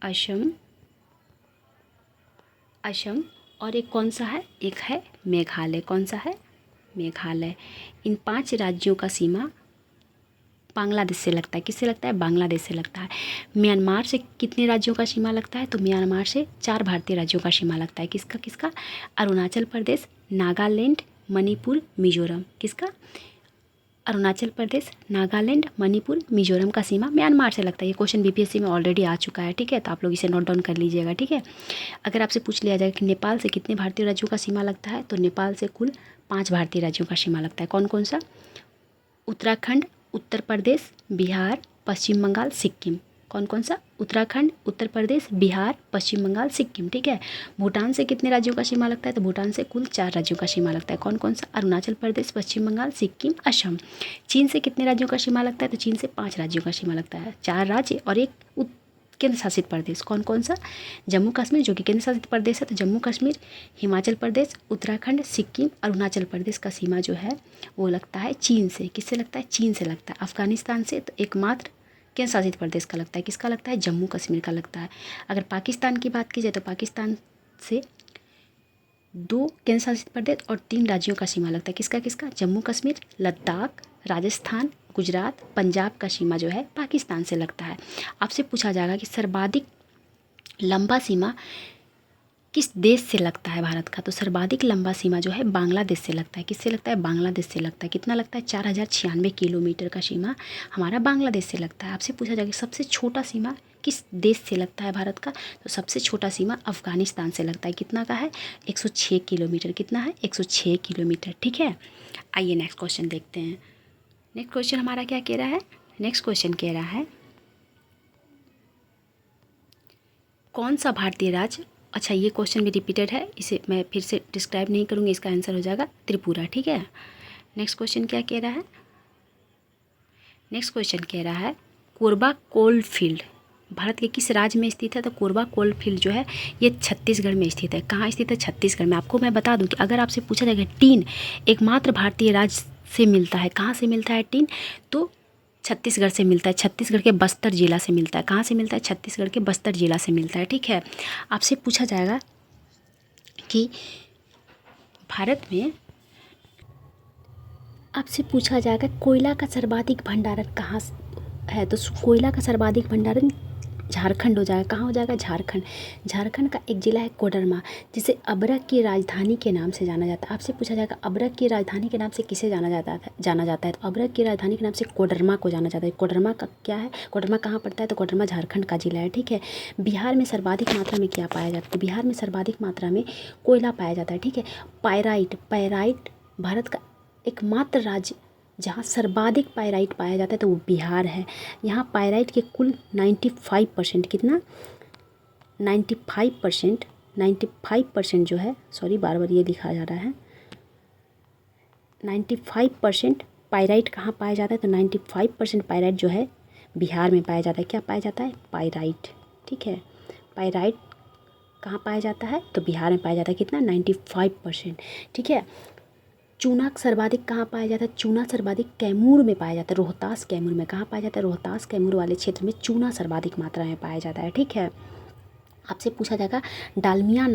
असम, असम, और एक कौन सा है, एक है मेघालय। कौन सा है, मेघालय। इन 5 राज्यों का सीमा बांग्लादेश से लगता है। किससे लगता है, बांग्लादेश से लगता है। म्यांमार से कितने राज्यों का सीमा लगता है, तो म्यांमार से 4 भारतीय राज्यों का सीमा लगता है। किसका किसका, अरुणाचल प्रदेश, नागालैंड, मणिपुर, मिजोरम। किसका, अरुणाचल प्रदेश, नागालैंड, मणिपुर, मिजोरम का सीमा म्यांमार से लगता है। ये क्वेश्चन बीपीएससी में ऑलरेडी आ चुका है, ठीक है, तो आप लोग इसे नोट डाउन कर लीजिएगा, ठीक है। अगर आपसे पूछ लिया जाए कि नेपाल से कितने भारतीय राज्यों का सीमा लगता है, तो नेपाल से कुल 5 भारतीय राज्यों का सीमा लगता है। कौन कौन सा, उत्तराखंड, उत्तर प्रदेश, बिहार, पश्चिम बंगाल, सिक्किम। कौन कौन सा, उत्तराखंड, उत्तर प्रदेश, बिहार, पश्चिम बंगाल, सिक्किम, ठीक है। भूटान से कितने राज्यों का सीमा लगता है, तो भूटान से कुल 4 राज्यों का सीमा लगता है। कौन कौन सा, अरुणाचल प्रदेश, पश्चिम बंगाल, सिक्किम, असम। चीन से कितने राज्यों का सीमा लगता है, तो चीन से 5 राज्यों का सीमा लगता है, 4 राज्य और एक केंद्र शासित प्रदेश। कौन कौन सा, जम्मू कश्मीर, जो कि केंद्र शासित प्रदेश है, तो जम्मू कश्मीर, हिमाचल प्रदेश, उत्तराखंड, सिक्किम, अरुणाचल प्रदेश का सीमा जो है वो लगता है चीन से। किससे लगता है, चीन से लगता है। अफगानिस्तान से तो एकमात्र केंद्र शासित प्रदेश का लगता है। किसका लगता है, जम्मू कश्मीर का लगता है। अगर पाकिस्तान की बात की जाए तो पाकिस्तान से 2 केंद्र शासित प्रदेश और 3 राज्यों का सीमा लगता है। किसका किसका, जम्मू कश्मीर, लद्दाख, राजस्थान, गुजरात, पंजाब का सीमा जो है पाकिस्तान से लगता है। आपसे पूछा जाएगा कि सर्वाधिक लंबा सीमा किस देश से लगता है भारत का, तो सर्वाधिक लंबा सीमा जो है बांग्लादेश से लगता है। किससे लगता है, बांग्लादेश से लगता है। कितना लगता है, 4096 किलोमीटर का सीमा हमारा बांग्लादेश से लगता है। आपसे पूछा जाएगा सबसे छोटा सीमा किस देश से लगता है भारत का, तो सबसे छोटा सीमा अफगानिस्तान से लगता है। कितना का है, 106 किलोमीटर। कितना है, 106 किलोमीटर, ठीक है। आइए नेक्स्ट क्वेश्चन देखते हैं। नेक्स्ट क्वेश्चन हमारा क्या कह रहा है, नेक्स्ट क्वेश्चन कह रहा है कौन सा भारतीय राज्य, अच्छा ये क्वेश्चन भी रिपीटेड है, इसे मैं फिर से डिस्क्राइब नहीं करूँगी, इसका आंसर हो जाएगा त्रिपुरा, ठीक है। नेक्स्ट क्वेश्चन क्या कह रहा है, नेक्स्ट क्वेश्चन कह रहा है कोरबा कोल फील्ड भारत के किस राज्य में स्थित है, तो कोरबा कोल फील्ड जो है ये छत्तीसगढ़ में स्थित है। कहाँ स्थित है, छत्तीसगढ़ में। आपको मैं बता दूं कि अगर आपसे पूछा जाएगा टीन एकमात्र भारतीय राज्य से मिलता है, कहाँ से मिलता है टीन, तो छत्तीसगढ़ से मिलता है। छत्तीसगढ़ के बस्तर जिला से मिलता है। कहाँ से मिलता है, छत्तीसगढ़ के बस्तर जिला से मिलता है, ठीक है। आपसे पूछा जाएगा कि भारत में, आपसे पूछा जाएगा कोयला का सर्वाधिक भंडारण कहाँ है, तो कोयला का सर्वाधिक भंडारण झारखंड हो जाएगा। कहाँ हो जाएगा, झारखंड। झारखंड का एक जिला है कोडरमा, जिसे अबरक की राजधानी के नाम से जाना जाता है। आपसे पूछा जाएगा अबरक की राजधानी के नाम से किसे जाना जाता है, तो अबरक की राजधानी के नाम से कोडरमा को जाना जाता है। कोडरमा का क्या है, कोडरमा कहाँ पड़ता है, तो कोडरमा झारखंड का जिला है, ठीक है। बिहार में सर्वाधिक मात्रा में क्या पाया जाता है, तो बिहार में सर्वाधिक मात्रा में कोयला पाया जाता है, ठीक है। पायराइट भारत का एकमात्र राज्य जहाँ सर्वाधिक पायराइट पाया जाता है तो वो बिहार है। यहाँ पायराइट के कुल 95% कितना, 95% जो है, सॉरी बार बार ये लिखा जा रहा है, 95% पायराइट कहाँ पाया जाता है, तो 95% पायराइट जो है बिहार में पाया जाता है। क्या पाया जाता है, पायराइट, ठीक है। पायराइट कहाँ पाया जाता है, तो बिहार में पाया जाता है। कितना, 95%, ठीक है। चूना सर्वाधिक कहाँ पाया जाता है, चूना सर्वाधिक कैमूर में पाया जाता है, रोहतास कैमूर में। कहाँ पाया जाता है, रोहतास कैमूर वाले क्षेत्र में चूना सर्वाधिक मात्रा में पाया जाता है, ठीक है। आपसे पूछा जाएगा डालमिया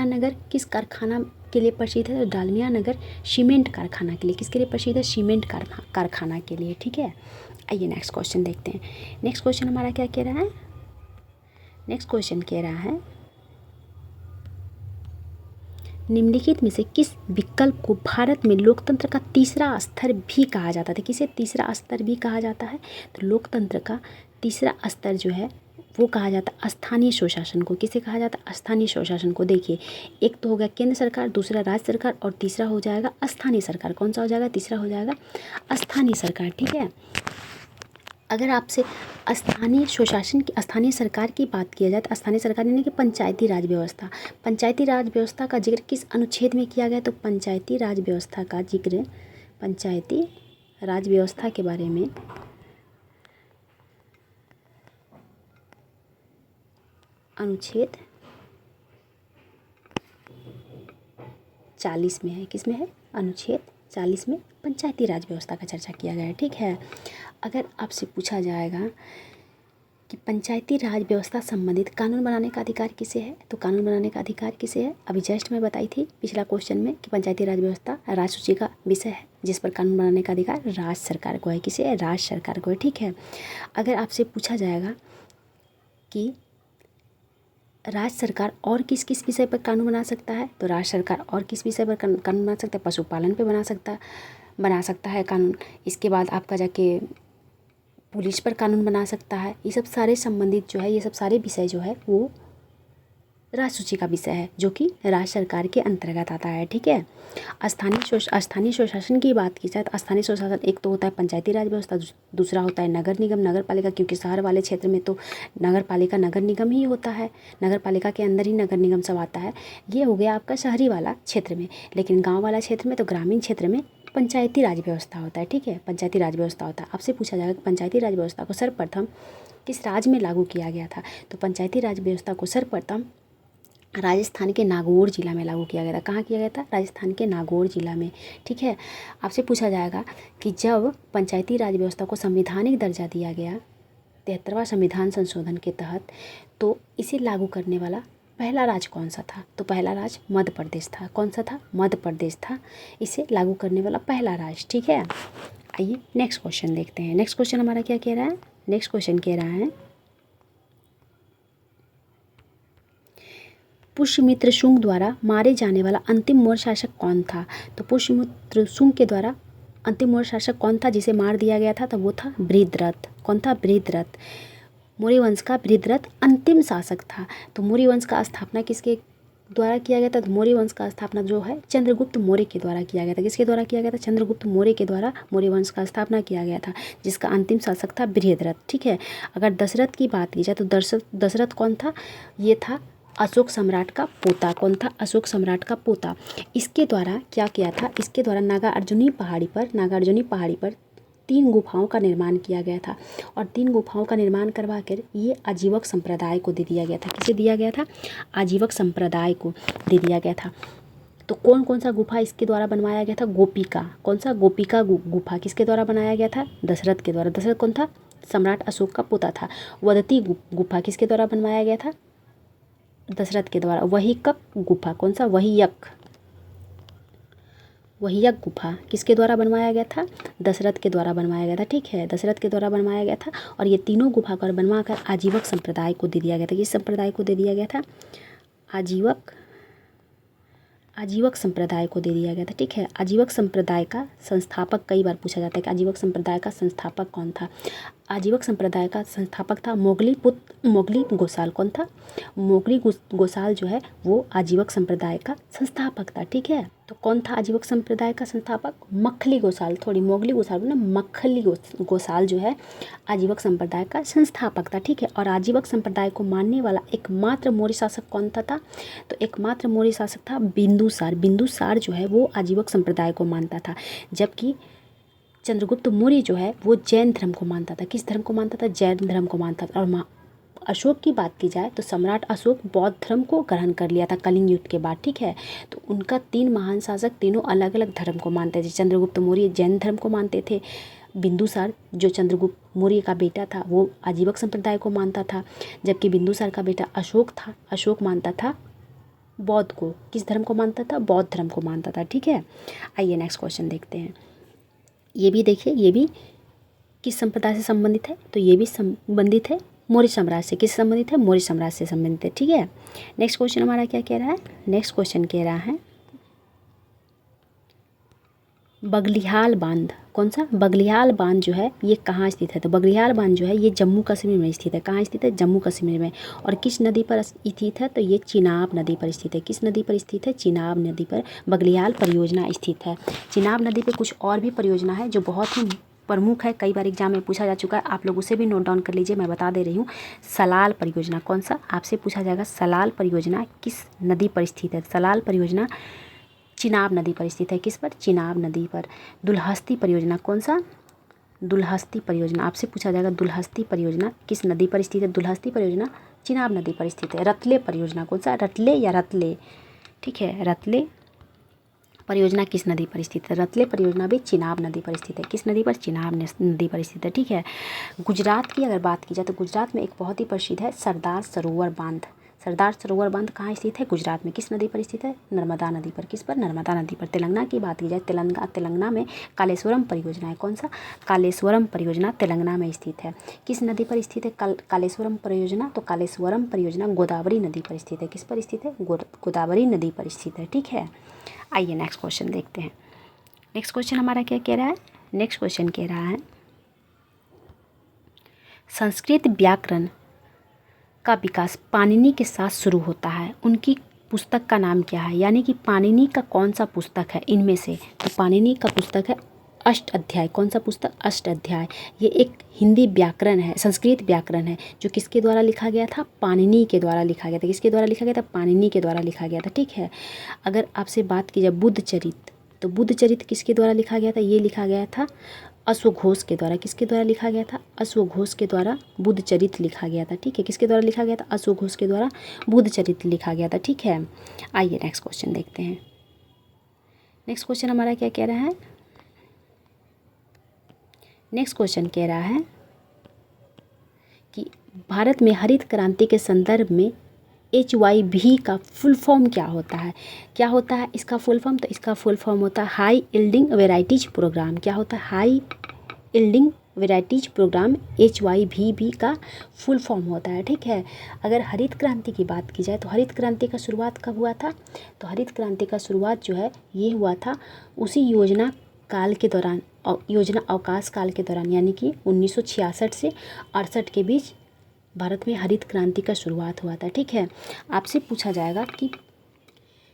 नगर किस कारखाना के लिए प्रसिद्ध है, तो डालमिया नगर सीमेंट कारखाना के लिए। किसके लिए प्रसिद्ध है, सीमेंट कारखाना के लिए, ठीक है। आइए नेक्स्ट क्वेश्चन देखते हैं। नेक्स्ट क्वेश्चन हमारा क्या कह रहा है, नेक्स्ट क्वेश्चन कह रहा है निम्नलिखित में से किस विकल्प को भारत में लोकतंत्र का तीसरा स्तर भी कहा जाता है। किसे तीसरा स्तर भी कहा जाता है, तो लोकतंत्र का तीसरा स्तर जो है वो कहा जाता है स्थानीय स्वशासन को। किसे कहा जाता है, स्थानीय स्वशासन को। देखिए एक तो हो गया केंद्र सरकार, दूसरा राज्य सरकार और तीसरा हो जाएगा स्थानीय सरकार। कौन सा हो जाएगा, तीसरा हो जाएगा स्थानीय सरकार, ठीक है। अगर आपसे स्थानीय स्वशासन की, स्थानीय सरकार की बात किया जाए तो स्थानीय सरकार यानी कि पंचायती राज व्यवस्था, पंचायती राज व्यवस्था का जिक्र किस अनुच्छेद में किया गया, तो पंचायती राज व्यवस्था का जिक्र, पंचायती राज व्यवस्था के बारे में अनुच्छेद 40 में है। किस में है? अनुच्छेद 40 में पंचायती राज व्यवस्था का चर्चा किया गया है। ठीक है, अगर आपसे पूछा जाएगा कि पंचायती राज व्यवस्था संबंधित कानून बनाने का अधिकार किसे है, तो कानून बनाने का अधिकार किसे है? अभी जस्ट मैं बताई थी पिछला क्वेश्चन में कि पंचायती राज व्यवस्था राज सूची का विषय है, जिस पर कानून बनाने का अधिकार राज्य सरकार को है। किसे है? राज्य सरकार को है। ठीक है, अगर आपसे पूछा जाएगा कि राज्य सरकार और किस किस विषय पर कानून बना सकता है, तो राज्य सरकार और किस विषय पर कानून बना सकता है? पशुपालन पे बना सकता है कानून। इसके बाद आपका जाके पुलिस पर कानून बना सकता है। ये सब सारे संबंधित जो है, ये सब सारे विषय जो है वो राज्य सूची का विषय है, जो कि राज्य सरकार के अंतर्गत आता है। ठीक है, स्थानीय स्वशासन की बात की जाए तो स्थानीय स्वशासन एक तो होता है पंचायती राज व्यवस्था, दूसरा होता है नगर निगम नगर पालिका, क्योंकि शहर वाले क्षेत्र में तो नगर पालिका नगर निगम ही होता है, नगर पालिका के अंदर ही नगर निगम सब आता है। ये हो गया आपका शहरी वाला क्षेत्र में, लेकिन गाँव वाला क्षेत्र में तो ग्रामीण क्षेत्र में पंचायती राज व्यवस्था होता है। ठीक है, पंचायती राज व्यवस्था होता है। आपसे पूछा जाएगा कि पंचायती राज व्यवस्था को सर्वप्रथम किस राज्य में लागू किया गया था, तो पंचायती राज व्यवस्था को सर्वप्रथम राजस्थान के नागौर जिला में लागू किया गया था। कहाँ किया गया था? राजस्थान के नागौर जिला में। ठीक है, आपसे पूछा जाएगा कि जब पंचायती राज व्यवस्था को संवैधानिक दर्जा दिया गया 73वां संविधान संशोधन के तहत, तो इसे लागू करने वाला पहला राज्य कौन सा था, तो पहला राज्य मध्य प्रदेश था। कौन सा था? मध्य प्रदेश था इसे लागू करने वाला पहला राज्य। ठीक है, आइए नेक्स्ट क्वेश्चन देखते हैं। नेक्स्ट क्वेश्चन हमारा क्या कह रहा है? नेक्स्ट क्वेश्चन कह रहा है पुष्यमित्र शुंग द्वारा मारे जाने वाला अंतिम मौर्य शासक कौन था, तो पुष्यमित्र शुंग के द्वारा अंतिम मौर्य शासक कौन था जिसे मार दिया गया था, तो वो था बृहद्रथ। कौन था? बृहद्रथ। मौर्य वंश का बृहद्रथ अंतिम शासक था। तो मौर्य वंश का स्थापना किसके द्वारा किया गया था, तो मौर्य वंश का स्थापना जो है चंद्रगुप्त मौर्य के द्वारा किया गया था। किसके द्वारा किया गया था? चंद्रगुप्त मौर्य के द्वारा मौर्य वंश का स्थापना किया गया था, जिसका अंतिम शासक था बृहद्रथ। ठीक है, अगर दशरथ की बात की जाए तो दशरथ कौन था? ये था अशोक सम्राट का पोता। कौन था? अशोक सम्राट का पोता। इसके द्वारा क्या किया था? इसके द्वारा नागार्जुनी पहाड़ी पर 3 गुफाओं का निर्माण किया गया था, और 3 गुफाओं का निर्माण करवा कर ये आजीवक संप्रदाय को दे दिया गया था। किसे दिया गया था? आजीवक संप्रदाय को दे दिया गया था। तो कौन कौन सा गुफा इसके द्वारा बनवाया गया था? गोपिका। कौन सा? गोपिका गुफा किसके द्वारा बनाया गया था? दशरथ के द्वारा। दशरथ कौन था? सम्राट अशोक का पोता था। वदती गुफा किसके द्वारा बनवाया गया था? दशरथ के द्वारा। वहीकक गुफा। कौन सा? वहीयक गुफा किसके द्वारा बनवाया गया था? दशरथ के द्वारा बनवाया गया था। ठीक है, दशरथ के द्वारा बनवाया गया था, और ये तीनों गुफा कर बनवाकर आजीवक संप्रदाय को दे दिया गया था। किस संप्रदाय को दे दिया गया था? आजीवक संप्रदाय को दे दिया गया था। ठीक है, आजीवक संप्रदाय का संस्थापक कई बार पूछा जाता है कि आजीवक संप्रदाय का संस्थापक कौन था। आजीवक संप्रदाय का संस्थापक था मोगली गोसाल। कौन था? मोगली गोसाल जो है वो आजीवक संप्रदाय का संस्थापक था। ठीक है, तो कौन था आजीवक संप्रदाय का संस्थापक? मखली गोसाल। थोड़ी मोगली गोसाल ना, मखली गोसाल जो है आजीवक संप्रदाय का संस्थापक था। ठीक है, और आजीवक संप्रदाय को मानने वाला एकमात्र मौर्य शासक कौन था? तो एकमात्र मौर्य शासक था बिंदुसार। बिंदुसार जो है वो आजीवक संप्रदाय को मानता था, जबकि चंद्रगुप्त मौर्य जो है वो जैन धर्म को मानता था। किस धर्म को मानता था? जैन धर्म को मानता था। और अशोक की बात की जाए तो सम्राट अशोक बौद्ध धर्म को ग्रहण कर लिया था कलिंग युद्ध के बाद। ठीक है, तो उनका 3 महान शासक तीनों अलग अलग धर्म को मानते थे। चंद्रगुप्त मौर्य जैन धर्म को मानते थे, बिंदुसार जो चंद्रगुप्त मौर्य का बेटा था वो आजीवक संप्रदाय को मानता था, जबकि बिंदुसार का बेटा अशोक था, अशोक मानता था बौद्ध को। किस धर्म को मानता था? बौद्ध धर्म को मानता था। ठीक है, आइए नेक्स्ट क्वेश्चन देखते हैं। ये भी देखिए, ये भी किस संप्रदाय से संबंधित है, तो ये भी संबंधित है मौर्य साम्राज्य से। किस संबंधित है? मौर्य साम्राज्य से संबंधित है। ठीक है, नेक्स्ट क्वेश्चन हमारा क्या कह रहा है? नेक्स्ट क्वेश्चन कह रहा है बगलिहाल बांध। कौन सा? बगलिहाल बांध जो है ये कहाँ स्थित है, तो बगलिहाल बांध जो है ये जम्मू कश्मीर में स्थित है। कहाँ स्थित है? जम्मू कश्मीर में। और किस नदी पर स्थित है, तो ये चिनाब नदी पर स्थित है। किस नदी पर स्थित है? चिनाब नदी पर बगलिहाल परियोजना स्थित है। चिनाब नदी पर कुछ और भी परियोजना है जो बहुत ही प्रमुख है, कई बार एग्जाम में पूछा जा चुका है, आप लोग उसे भी नोट डाउन कर लीजिए। मैं बता दे रही हूँ, सलाल परियोजना। कौन सा? आपसे पूछा जाएगा सलाल परियोजना किस नदी पर स्थित है? सलाल परियोजना चिनाब नदी पर स्थित है। किस पर? चिनाब नदी पर। दुलहस्ती परियोजना। कौन सा? दुलहस्ती परियोजना। आपसे पूछा जाएगा दुलहस्ती परियोजना किस नदी पर स्थित है? दुलहस्ती परियोजना चिनाब नदी पर स्थित है। रतले परियोजना। कौन सा? रतले या रतले। ठीक है, रतले परियोजना किस नदी पर स्थित है? रतले परियोजना भी चिनाब नदी पर स्थित है। किस नदी पर? चिनाब नदी पर स्थित है। ठीक है। गुजरात की अगर बात की जाए तो गुजरात में एक बहुत ही प्रसिद्ध है सरदार सरोवर बांध। सरदार सरोवर बांध कहाँ स्थित है? गुजरात में। किस नदी पर स्थित है? नर्मदा नदी पर। किस पर? नर्मदा नदी पर। तेलंगाना की बात की जाए तेलंगाना में कालेश्वरम परियोजना है। कौन सा? कालेश्वरम परियोजना तेलंगाना में स्थित है। किस नदी पर स्थित है कालेश्वरम परियोजना? तो कालेश्वरम परियोजना गोदावरी नदी पर स्थित है। किस पर स्थित है? गोदावरी नदी पर स्थित है। ठीक है। आइए नेक्स्ट क्वेश्चन देखते हैं। नेक्स्ट क्वेश्चन हमारा क्या कह रहा है? नेक्स्ट क्वेश्चन कह रहा है संस्कृत व्याकरण का विकास पाणिनि के साथ शुरू होता है। उनकी पुस्तक का नाम क्या है? यानी कि पाणिनि का कौन सा पुस्तक है इनमें से? तो पाणिनि का पुस्तक है अष्ट अध्याय। कौन सा पुस्तक? अष्ट अध्याय। ये एक हिंदी व्याकरण है, संस्कृत व्याकरण है, जो किसके द्वारा लिखा गया था? पाणिनि के द्वारा लिखा गया था। किसके द्वारा लिखा गया था? पाणिनि के द्वारा लिखा गया था। ठीक है। अगर आपसे बात की जाए बुद्ध चरित, तो बुद्ध चरित किसके द्वारा लिखा गया था? ये लिखा गया था अश्वघोष के द्वारा। किसके द्वारा लिखा गया था? अश्वघोष के द्वारा बुद्ध चरित लिखा गया था। ठीक है। किसके द्वारा लिखा गया था? अश्वघोष के द्वारा बुद्ध चरित लिखा गया था। ठीक है। आइए नेक्स्ट क्वेश्चन देखते हैं। नेक्स्ट क्वेश्चन हमारा क्या कह रहा है? नेक्स्ट क्वेश्चन कह रहा है कि भारत में हरित क्रांति के संदर्भ में HYV का फुल फॉर्म क्या होता है? क्या होता है इसका फुल फॉर्म? तो इसका फुल फॉर्म होता है हाई यील्डिंग वेराइटीज प्रोग्राम। क्या होता है? High yielding varieties program HYVB का फुल फॉर्म होता है। ठीक है। अगर हरित क्रांति की बात की जाए तो हरित क्रांति का शुरुआत कब हुआ था? तो हरित क्रांति का शुरुआत जो है ये हुआ था उसी योजना काल के दौरान, योजना अवकाश काल के दौरान, यानी कि 1966 से 68 के बीच भारत में हरित क्रांति का शुरुआत हुआ था। ठीक है। आपसे पूछा जाएगा कि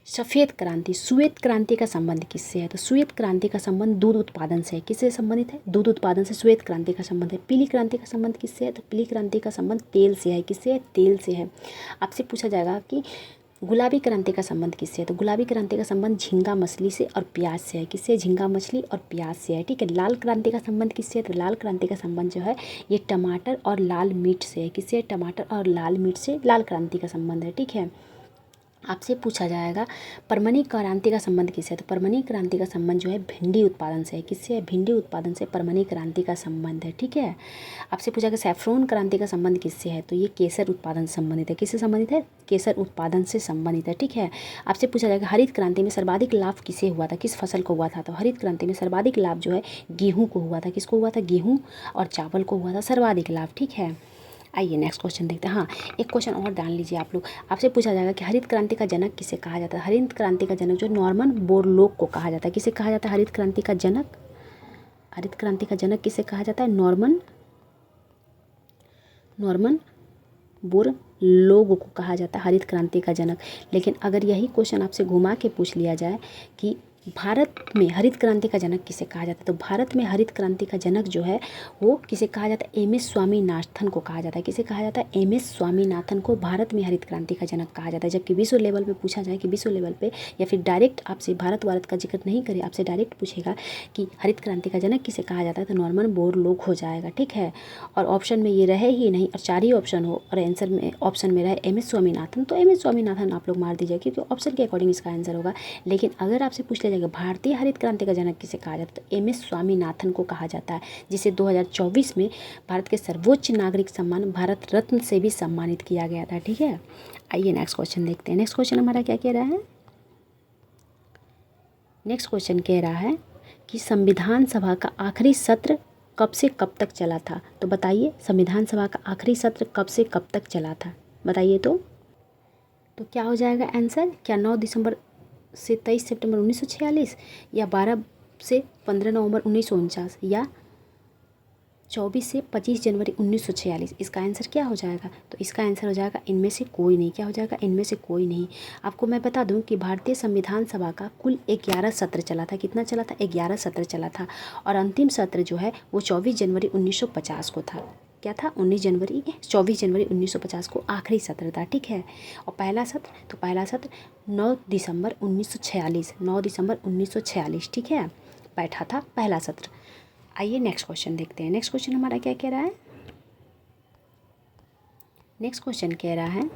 सफ़ेद क्रांति, श्वेत क्रांति का संबंध किससे है? तो श्वेत क्रांति का संबंध दूध उत्पादन से है। किससे संबंधित है? दूध उत्पादन से श्वेत क्रांति का संबंध है। पीली क्रांति का संबंध किससे है? तो पीली क्रांति का संबंध तेल से है। किससे है? तेल से है। आपसे पूछा जाएगा कि गुलाबी क्रांति का संबंध किससे है? तो गुलाबी क्रांति का संबंध झींगा मछली से और प्याज से है। किससे? झींगा मछली और प्याज से है। ठीक है। लाल क्रांति का संबंध किससे है? तो लाल क्रांति का संबंध जो है ये टमाटर और लाल मिर्च से है। किससे? टमाटर और लाल मिर्च से लाल क्रांति का संबंध है। ठीक है। आपसे पूछा जाएगा परमनी क्रांति का संबंध किससे है? तो परमनी क्रांति का संबंध जो है भिंडी उत्पादन से है। किससे है? भिंडी उत्पादन से परमनी क्रांति का संबंध है। ठीक है। आपसे पूछा गया सैफ्रॉन क्रांति का संबंध किससे है? तो ये केसर उत्पादन से संबंधित है। किससे संबंधित है? केसर उत्पादन से संबंधित है। ठीक है। आपसे पूछा जाएगा हरित क्रांति में सर्वाधिक लाभ किसे हुआ था? किस फसल को हुआ था? तो हरित क्रांति में सर्वाधिक लाभ जो है गेहूँ को हुआ था। किसको हुआ था? गेहूँ और चावल को हुआ था सर्वाधिक लाभ। ठीक है। आइए नेक्स्ट क्वेश्चन देखते हैं। हाँ, एक क्वेश्चन और जान लीजिए आप लोग। आपसे पूछा जाएगा कि हरित क्रांति का जनक किसे कहा जाता है? हरित क्रांति का जनक जो नॉर्मन बोरलॉग को कहा जाता है। किसे कहा जाता है हरित क्रांति का जनक? हरित क्रांति का जनक किसे कहा जाता है? नॉर्मन बोरलॉग को कहा जाता है हरित क्रांति का जनक। लेकिन अगर यही क्वेश्चन आपसे घुमा के पूछ लिया जाए कि भारत में हरित क्रांति का जनक किसे कहा जाता है? तो भारत में हरित क्रांति का जनक जो है वो किसे कहा जाता है? MS स्वामीनाथन को कहा जाता है। किसे कहा जाता है? MS स्वामीनाथन को भारत में हरित क्रांति का जनक कहा जाता है। जबकि विश्व लेवल पे पूछा जाए कि विश्व लेवल पे या फिर डायरेक्ट आपसे भारत का जिक्र नहीं करे, आपसे डायरेक्ट पूछेगा कि हरित क्रांति का जनक किसे कहा जाता है, तो नॉर्मन बोरलॉग हो जाएगा। ठीक है। और ऑप्शन में ये रहे ही नहीं और 4 ही ऑप्शन हो और आंसर में ऑप्शन में रहे MS स्वामीनाथन, तो MS स्वामीनाथन आप लोग मार दीजिए क्योंकि ऑप्शन के अकॉर्डिंग इसका आंसर होगा। लेकिन अगर आपसे पूछ लिया जाएगा भारतीय हरित क्रांति का जनक किसे कहा जाता है, तो MS स्वामीनाथन को कहा जाता है, जिसे 2024 में भारत के सर्वोच्च नागरिक सम्मान भारत रत्न से भी सम्मानित किया गया था। ठीक है। आइए नेक्स्ट क्वेश्चन देखते हैं। नेक्स्ट क्वेश्चन हमारा क्या कह रहा है? नेक्स्ट क्वेश्चन कह रहा है कि संविधान सभा का आखिरी सत्र कब से कब तक चला था? तो बताइए संविधान सभा का आखिरी सत्र कब से कब तक चला था? बताइए तो क्या हो जाएगा आंसर? क्या 9 दिसंबर से 23 सितंबर 1946 या 12 से 15 नवंबर 1949 या 24 से 25 जनवरी 1946? इसका आंसर क्या हो जाएगा? तो इसका आंसर हो जाएगा इनमें से कोई नहीं। क्या हो जाएगा? इनमें से कोई नहीं। आपको मैं बता दूं कि भारतीय संविधान सभा का कुल 11 सत्र चला था। कितना चला था? 11 सत्र चला था और अंतिम सत्र जो है वो 24 जनवरी 1950 को था। क्या था? 24 जनवरी 1950 को आखिरी सत्र था। ठीक है। और पहला सत्र 9 दिसंबर 1946 ठीक है बैठा था पहला सत्र। आइए नेक्स्ट क्वेश्चन देखते हैं। नेक्स्ट क्वेश्चन हमारा क्या कह रहा है? नेक्स्ट क्वेश्चन कह रहा है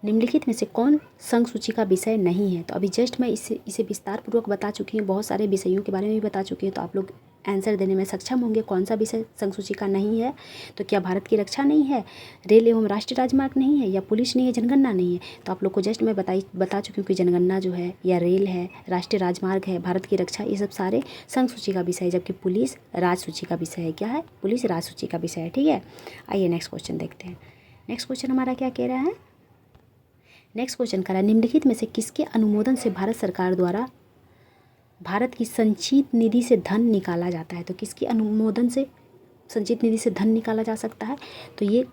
निम्नलिखित में से कौन संघ सूची का विषय नहीं है? तो अभी जस्ट मैं इसे विस्तार पूर्वक बता चुकी हूँ, बहुत सारे विषयों के बारे में भी बता चुकी हूँ, तो आप लोग आंसर देने में सक्षम होंगे कौन सा विषय संघ सूची का नहीं है। तो क्या भारत की रक्षा नहीं है, रेल एवं राष्ट्रीय राजमार्ग नहीं है, या पुलिस नहीं है, जनगणना नहीं है? तो आप लोग को जस्ट मैं बता चुकी हूँ कि जनगणना जो है, या रेल है, राष्ट्रीय राजमार्ग है, भारत की रक्षा, ये सब सारे संघ सूची का विषय है, जबकि पुलिस राज सूची का विषय है। क्या है? पुलिस राज सूची का विषय है। ठीक है, आइए नेक्स्ट क्वेश्चन देखते हैं। नेक्स्ट क्वेश्चन हमारा क्या कह रहा है? नेक्स्ट क्वेश्चन कह रहा है निम्नलिखित में से किसके अनुमोदन से भारत सरकार द्वारा भारत की संचित निधि से धन निकाला जाता है? तो किसके अनुमोदन से संचित निधि से धन निकाला जा सकता है? तो ये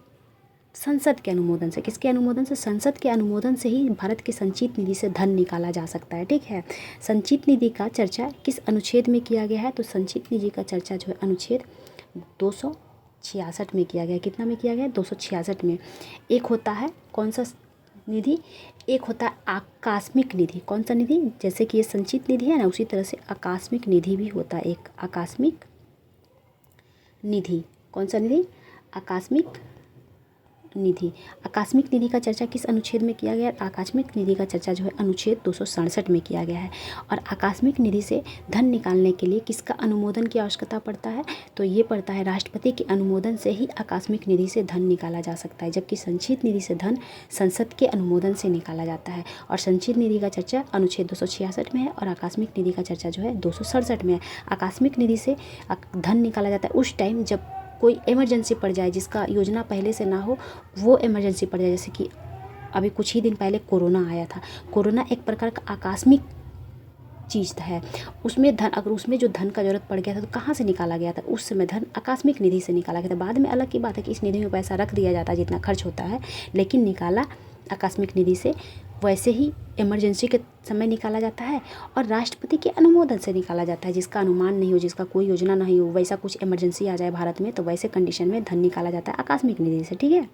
संसद के अनुमोदन से। किसके अनुमोदन से? संसद के अनुमोदन से ही भारत की संचित निधि से धन निकाला जा सकता है। ठीक है, संचित निधि का चर्चा किस अनुच्छेद में किया गया है? तो संचित निधि का चर्चा जो है अनुच्छेद 266 में किया गया है। कितना में किया गया है? 266 में। एक होता है कौन सा निधि? एक होता है आकस्मिक निधि। कौन सा निधि? जैसे कि ये संचित निधि है ना, उसी तरह से आकस्मिक निधि भी होता है। एक आकस्मिक निधि। कौन सा निधि? आकस्मिक निधि। आकस्मिक निधि का चर्चा किस अनुच्छेद में किया गया है? आकस्मिक निधि का चर्चा जो है अनुच्छेद 267 में किया गया है। और आकस्मिक निधि से धन निकालने के लिए किसका अनुमोदन की आवश्यकता पड़ता है? तो ये पड़ता है राष्ट्रपति के अनुमोदन से ही आकस्मिक निधि से धन निकाला जा सकता है, जबकि संचित निधि से धन संसद के अनुमोदन से निकाला जाता है। और संचित निधि का चर्चा अनुच्छेद 266 में है और आकस्मिक निधि का चर्चा जो है 267 में है। आकस्मिक निधि से धन निकाला जाता है उस टाइम जब कोई इमरजेंसी पड़ जाए, जिसका योजना पहले से ना हो, वो इमरजेंसी पड़ जाए। जैसे कि अभी कुछ ही दिन पहले कोरोना आया था। कोरोना एक प्रकार का आकस्मिक चीज़ है। उसमें धन, अगर उसमें जो धन का जरूरत पड़ गया था तो कहाँ से निकाला गया था? उस समय धन आकस्मिक निधि से निकाला गया था। बाद में अलग की बात है कि इस निधि में पैसा रख दिया जाता है जितना खर्च होता है, लेकिन निकाला आकस्मिक निधि से वैसे ही इमरजेंसी के समय निकाला जाता है और राष्ट्रपति के अनुमोदन से निकाला जाता है। जिसका अनुमान नहीं हो, जिसका कोई योजना नहीं हो, वैसा कुछ इमरजेंसी आ जाए भारत में, तो वैसे कंडीशन में धन निकाला जाता है आकस्मिक निधि से। ठीक है,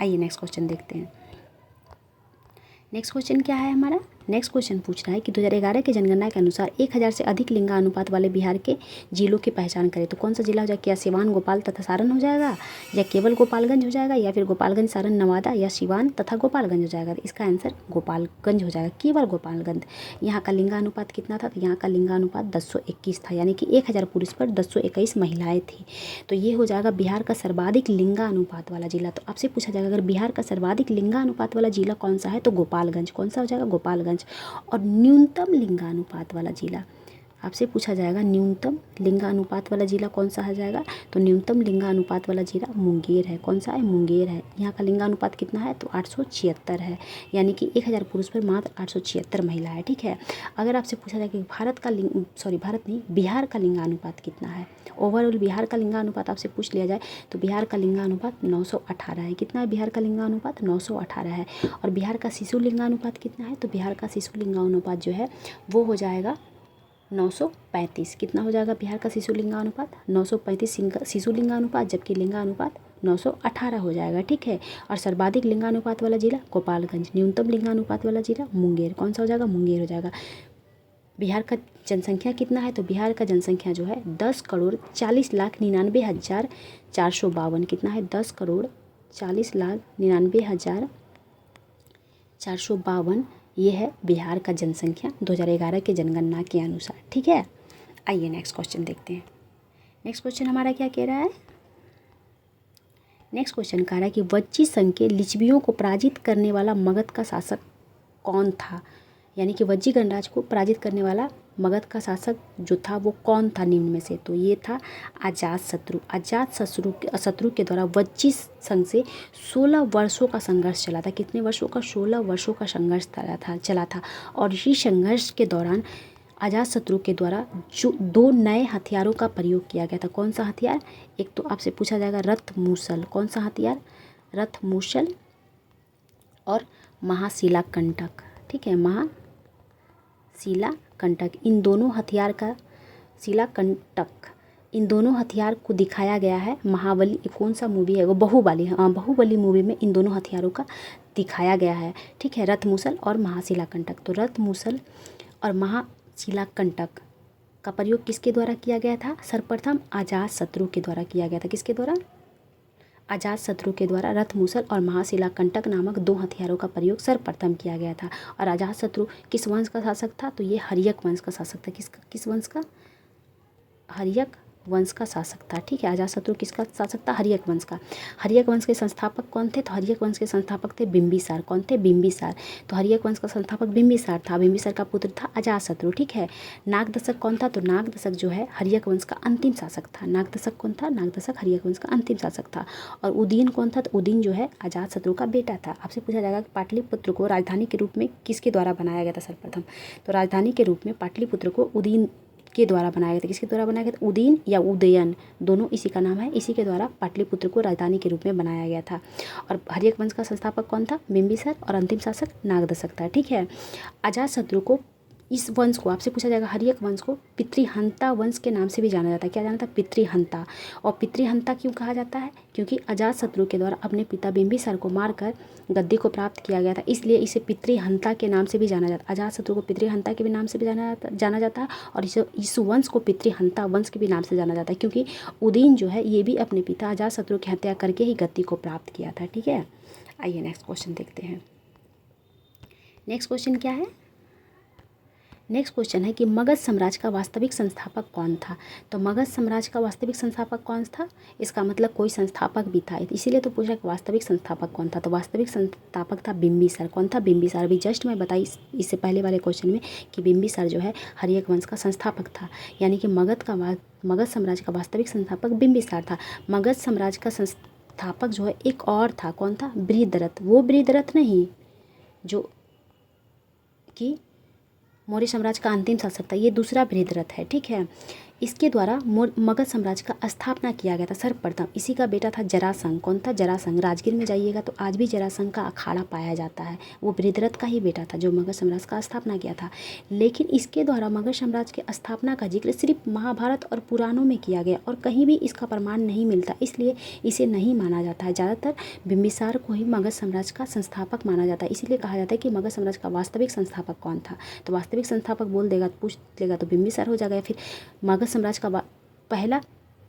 आइए नेक्स्ट क्वेश्चन देखते हैं। नेक्स्ट क्वेश्चन क्या है हमारा? नेक्स्ट क्वेश्चन पूछ रहा है कि 2011 की जनगणना के अनुसार 1000 से अधिक लिंगानुपात वाले बिहार के जिलों की पहचान करें। तो कौन सा जिला हो जाएगा? क्या सिवान, गोपाल तथा सारण हो जाएगा, या केवल गोपालगंज हो जाएगा, या फिर गोपालगंज, सारण, नवादा, या सिवान तथा गोपालगंज हो जाएगा? तो इसका आंसर गोपालगंज हो जाएगा, केवल गोपालगंज। यहाँ का लिंगानुपात कितना था? तो यहाँ का लिंगानुपात 1021 था, यानी कि 1000 पुरुष पर 1021 महिलाएँ थी। तो ये हो जाएगा बिहार का सर्वाधिक लिंगानुपात वाला जिला। तो आपसे पूछा जाएगा अगर बिहार का सर्वाधिक लिंगानुपात वाला जिला कौन सा है? तो गोपालगंज। कौन सा हो जाएगा? गोपालगंज। और न्यूनतम लिंगानुपात वाला जिला आपसे पूछा जाएगा, न्यूनतम लिंगानुपात वाला जिला कौन सा हो जाएगा? तो न्यूनतम लिंगानुपात वाला जिला मुंगेर है। कौन सा है? मुंगेर है। यहाँ का लिंगानुपात कितना है? तो 876 है, यानी कि 1000 पुरुष पर मात्र 876 महिला है। ठीक है, अगर आपसे पूछा जाए कि बिहार का लिंगानुपात कितना है, ओवरऑल बिहार का लिंगानुपात आपसे पूछ लिया जाए तो बिहार का लिंगानुपात 918 है। कितना है बिहार का लिंगानुपात? 918 है। और बिहार का शिशु लिंगानुपात कितना है? तो बिहार का शिशु लिंगानुपात जो है वो हो जाएगा 935। कितना हो जाएगा बिहार का शिशु लिंगानुपात? 935 शिशु लिंगानुपात, जबकि लिंगानुपात 918 हो जाएगा। ठीक है, और सर्वाधिक लिंगानुपात वाला जिला गोपालगंज, न्यूनतम लिंगानुपात वाला जिला मुंगेर। कौन सा हो जाएगा? मुंगेर हो जाएगा। बिहार का जनसंख्या कितना है? तो बिहार का जनसंख्या जो है 10,40,99,452। कितना है? 10,40,99,452 ये है बिहार का जनसंख्या 2011 के जनगणना के अनुसार। ठीक है, आइए नेक्स्ट क्वेश्चन देखते हैं। नेक्स्ट क्वेश्चन हमारा क्या कह रहा है? नेक्स्ट क्वेश्चन कह रहा है कि वज्जी संघ के लिच्छवियों को पराजित करने वाला मगध का शासक कौन था? यानी कि वज्जी गणराज्य को पराजित करने वाला मगध का शासक जो था वो कौन था निम्न में से? तो ये था अजातशत्रु। अजातशत्रु के द्वारा वज्जी संघ से 16 वर्षों का संघर्ष चला था। कितने वर्षों का? 16 वर्षों का संघर्ष चला था। और इसी संघर्ष के दौरान अजातशत्रु के द्वारा जो 2 नए हथियारों का प्रयोग किया गया था। कौन सा हथियार? एक तो आपसे पूछा जाएगा रथ मूसल। कौन सा हथियार? रथ मूसल और महाशिला कंटक। ठीक है, महाशिला कंटक। इन दोनों हथियार का शिला कंटक, इन दोनों हथियार को दिखाया गया है महाबली, कौन सा मूवी है वो? बाहुबली। हाँ, बाहुबली मूवी में इन दोनों हथियारों का दिखाया गया है। ठीक है, रथ मूसल और महाशिला कंटक। तो रथ मूसल और महाशिला कंटक का प्रयोग किसके द्वारा किया गया था? सर्वप्रथम अजातशत्रु के द्वारा किया गया था। किसके द्वारा? अजातशत्रु के द्वारा रथमूसल और महाशिला कंटक नामक 2 हथियारों का प्रयोग सर्वप्रथम किया गया था। और अजातशत्रु किस वंश का शासक था? तो ये हर्यक वंश का शासक था। किस वंश का? हर्यक वंश का शासक था। ठीक है, अजातशत्रु किसका शासक था? हर्यक वंश का। हर्यक वंश के संस्थापक कौन थे? तो हर्यक वंश के संस्थापक थे बिंबिसार। कौन थे? बिंबिसार। तो हर्यक वंश का संस्थापक बिंबिसार था। बिंबिसार का पुत्र था अजातशत्रु। ठीक है, नागदशक कौन था? तो नागदशक जो है हर्यक वंश का अंतिम शासक था। नागदशक कौन था? नागदशक हर्यक वंश का अंतिम शासक था। और उदयन कौन था? तो उदयन जो है अजातशत्रु का बेटा था। आपसे पूछा जाएगा कि पाटलिपुत्र को राजधानी के रूप में किसके द्वारा बनाया गया था सर्वप्रथम? तो राजधानी के रूप में पाटलिपुत्र को उदयन के द्वारा बनाया गया था। किसके द्वारा बनाया गया था? उदयन या उदयन, दोनों इसी का नाम है। इसी के द्वारा पाटलिपुत्र को राजधानी के रूप में बनाया गया था। और हर्यक वंश का संस्थापक कौन था? बिंबिसार। और अंतिम शासक नागदशक था। ठीक है, अजातशत्रु को, इस वंश को आपसे पूछा जाएगा, हर्यक वंश को पितृहंता वंश के नाम से भी जाना जाता है। क्या जाना था? पितृहंता। और पितृहंता क्यों कहा जाता है? क्योंकि अजातशत्रु के द्वारा अपने पिता बिंबिसार को मारकर गद्दी को प्राप्त किया गया था, इसलिए इसे पितृहंता के नाम से भी जाना जाता है। अजातशत्रु को पितृहंता के भी नाम से भी जाना जाता है और इस वंश को पितृहंता वंश के भी नाम से जाना जाता है, क्योंकि उदयन जो है ये भी अपने पिता अजातशत्रु की हत्या करके ही गद्दी को प्राप्त किया था। ठीक है, आइए नेक्स्ट क्वेश्चन देखते हैं। नेक्स्ट क्वेश्चन क्या है? नेक्स्ट क्वेश्चन है कि मगध साम्राज्य का वास्तविक संस्थापक कौन था? तो मगध साम्राज्य का वास्तविक संस्थापक कौन था? इसका मतलब कोई संस्थापक भी था, इसीलिए तो पूछा कि वास्तविक संस्थापक कौन था। तो वास्तविक संस्थापक था बिंबिसार। कौन था? बिंबिसार। अभी जस्ट मैं बताई इससे पहले वाले क्वेश्चन में कि बिंबिसार जो है हर्यक वंश का संस्थापक था, यानी कि मगध साम्राज्य का वास्तविक संस्थापक बिंबिसार था। मगध साम्राज्य का संस्थापक जो है एक और था। कौन था? बृहद्रथ। वो बृहद्रथ नहीं जो कि मौर्य साम्राज्य का अंतिम शासक था, ये दूसरा बृहद्रथ है। ठीक है, इसके द्वारा मगध साम्राज्य का स्थापना किया गया था सर्वप्रथम। इसी का बेटा था जरासंध। कौन था? जरासंध। राजगीर में जाइएगा तो आज भी जरासंध का अखाड़ा पाया जाता है, वो बृहद्रथ का ही बेटा था जो मगध साम्राज्य का स्थापना किया था। लेकिन इसके द्वारा मगध साम्राज्य की स्थापना का जिक्र सिर्फ महाभारत और पुराणों में किया गया और कहीं भी इसका प्रमाण नहीं मिलता, इसलिए इसे नहीं माना जाता है। ज़्यादातर बिंबिसार को ही मगध साम्राज्य का संस्थापक माना जाता है, इसीलिए कहा जाता है कि मगध साम्राज्य का वास्तविक संस्थापक कौन था। तो वास्तविक संस्थापक बोल देगा, पूछ लेगा तो बिंबिसार हो जाएगा। फिर मगध साम्राज्य का पहला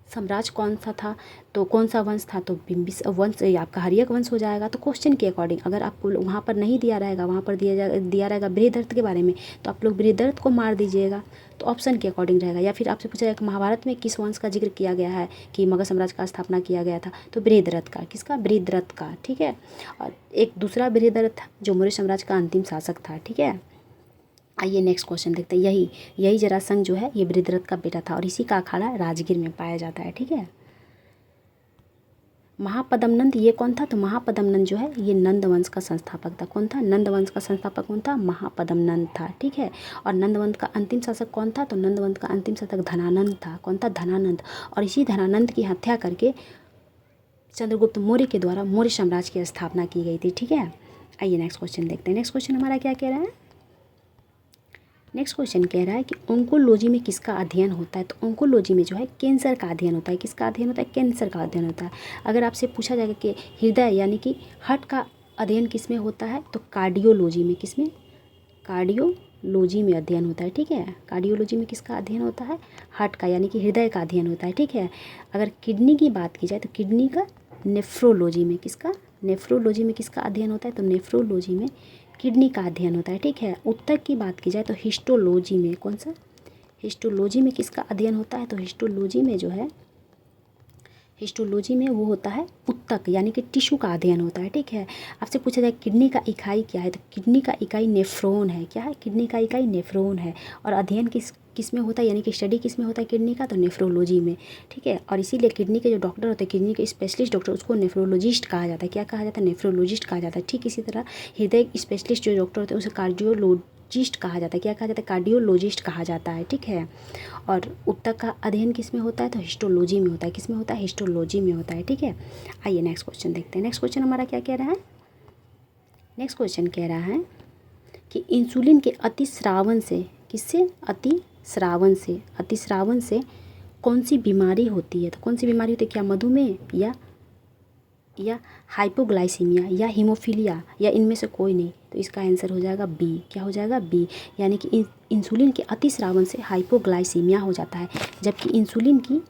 साम्राज्य कौन सा था? तो कौन सा वंश था? तो बिंबिसार वंश, आपका हर्यक वंश हो जाएगा। तो क्वेश्चन के अकॉर्डिंग अगर आपको वहाँ पर नहीं दिया रहेगा, वहाँ पर दिया रहेगा बृहद्रथ के बारे में, तो आप लोग बृहद्रथ को मार दीजिएगा, तो ऑप्शन के अकॉर्डिंग रहेगा। या फिर आपसे पूछा जाएगा महाभारत में किस वंश का जिक्र किया गया है कि मगध साम्राज्य का स्थापना किया गया था? तो बृहद्रथ का। किसका? बृहद्रथ का। ठीक है, और एक दूसरा बृहद्रथ जो मौर्य साम्राज्य का अंतिम शासक था। ठीक है, आइए नेक्स्ट क्वेश्चन देखते हैं। यही जरासंध जो है ये बृहद्रथ का बेटा था और इसी का अखाड़ा राजगीर में पाया जाता है। ठीक है, महापद्मनंद ये कौन था? तो महापद्मनंद जो है ये नंद वंश का संस्थापक था। कौन था? नंद वंश का संस्थापक कौन था? महापद्मनंद था। ठीक है, और नंद वंश का अंतिम शासक कौन था? तो नंद वंश का अंतिम शासक धनानंद था। कौन था? धनानंद। और इसी धनानंद की हत्या करके चंद्रगुप्त मौर्य के द्वारा मौर्य साम्राज्य की स्थापना की गई थी। ठीक है, आइए नेक्स्ट क्वेश्चन देखते हैं। नेक्स्ट क्वेश्चन हमारा क्या कह रहा है? नेक्स्ट क्वेश्चन कह रहा है कि ओंकोलॉजी में किसका अध्ययन होता है? तो ओंकोलॉजी में जो है कैंसर का अध्ययन होता है। किसका अध्ययन होता है? कैंसर का अध्ययन होता है। अगर आपसे पूछा जाएगा कि हृदय यानी कि हार्ट का अध्ययन किस में होता है? तो कार्डियोलॉजी में। किस में? कार्डियोलॉजी में अध्ययन होता है। ठीक है, कार्डियोलॉजी में किसका अध्ययन होता है? हार्ट का यानी कि हृदय का अध्ययन होता है। ठीक है, अगर किडनी की बात की जाए तो किडनी का नेफ्रोलॉजी में। किसका? नेफ्रोलॉजी में किसका अध्ययन होता है? तो नेफ्रोलॉजी में किडनी का अध्ययन होता है। ठीक है, उत्तक की बात की जाए तो हिस्टोलॉजी में। कौन सा? हिस्टोलॉजी में किसका अध्ययन होता है? तो हिस्टोलॉजी में जो है, हिस्टोलॉजी में वो होता है उत्तक यानी कि टिश्यू का अध्ययन होता है। ठीक है, आपसे पूछा जाए किडनी का इकाई क्या है? तो किडनी का इकाई नेफ्रॉन है। क्या है? किडनी का इकाई नेफ्रॉन है। और अध्ययन किस में होता है यानी कि स्टडी किस में होता है किडनी का? तो नेफ्रोलॉजी में। ठीक है, और इसीलिए किडनी के जो डॉक्टर होते हैं, किडनी के स्पेशलिस्ट डॉक्टर, उसको नेफ्रोलॉजिस्ट कहा जाता है। क्या कहा जाता है? नेफ्रोलॉजिस्ट कहा जाता है। ठीक इसी तरह हृदय स्पेशलिस्ट जो डॉक्टर होते हैं उसे कार्डियोलॉजिस्ट कहा जाता है। क्या कहा जाता है? कार्डियोलॉजिस्ट कहा जाता है। ठीक है, और उत्तक का अध्ययन किस में होता है? तो हिस्टोलॉजी में होता है। किस में होता है? हिस्टोलॉजी में होता है। ठीक है, आइए नेक्स्ट क्वेश्चन देखते हैं। नेक्स्ट क्वेश्चन हमारा क्या कह रहा है? नेक्स्ट क्वेश्चन कह रहा है कि इंसुलिन के अतिस्रावन से, किससे? अतिस्रावन से कौन सी बीमारी होती है? तो कौन सी बीमारी होती है? क्या मधुमेह या हाइपोग्लाइसीमिया या हीमोफीलिया या इनमें से कोई नहीं? तो इसका आंसर हो जाएगा बी। क्या हो जाएगा? बी, यानी कि इंसुलिन के अतिस्रावन से हाइपोग्लाइसीमिया हो जाता है, जबकि इंसुलिन की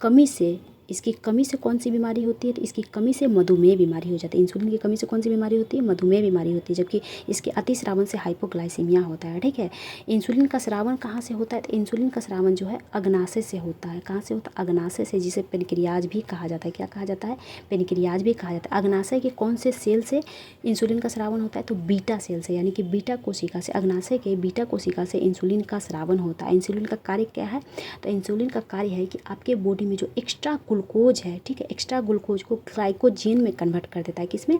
कमी से इसकी कमी से कौन सी बीमारी होती है, तो इसकी कमी से मधुमेह बीमारी हो जाती है। इंसुलिन की कमी से कौन सी बीमारी होती है, मधुमेह बीमारी होती है, जबकि इसके अतिस्रावन से हाइपोग्लाइसीमिया होता है। ठीक है, इंसुलिन का स्रावन कहाँ से होता है, तो इंसुलिन का स्रावन जो है अग्नाशय से होता है। कहाँ से होता है, अग्नाशय से, जिसे पेनक्रियाज भी कहा जाता है। क्या कहा जाता है, पेनक्रियाज भी कहा जाता है। अग्नाशय के कौन से सेल से इंसुलिन का स्रावन होता है, तो बीटा सेल से, यानी कि बीटा कोशिका से, अग्नाशय के बीटा कोशिका से इंसुलिन का स्रावन होता है। इंसुलिन का कार्य क्या है, तो इंसुलिन का कार्य है कि आपके बॉडी में जो एक्स्ट्रा ग्लूकोज है, ठीक है, एक्स्ट्रा ग्लूकोज को ग्लाइकोजन में कन्वर्ट कर देता है। किसमें,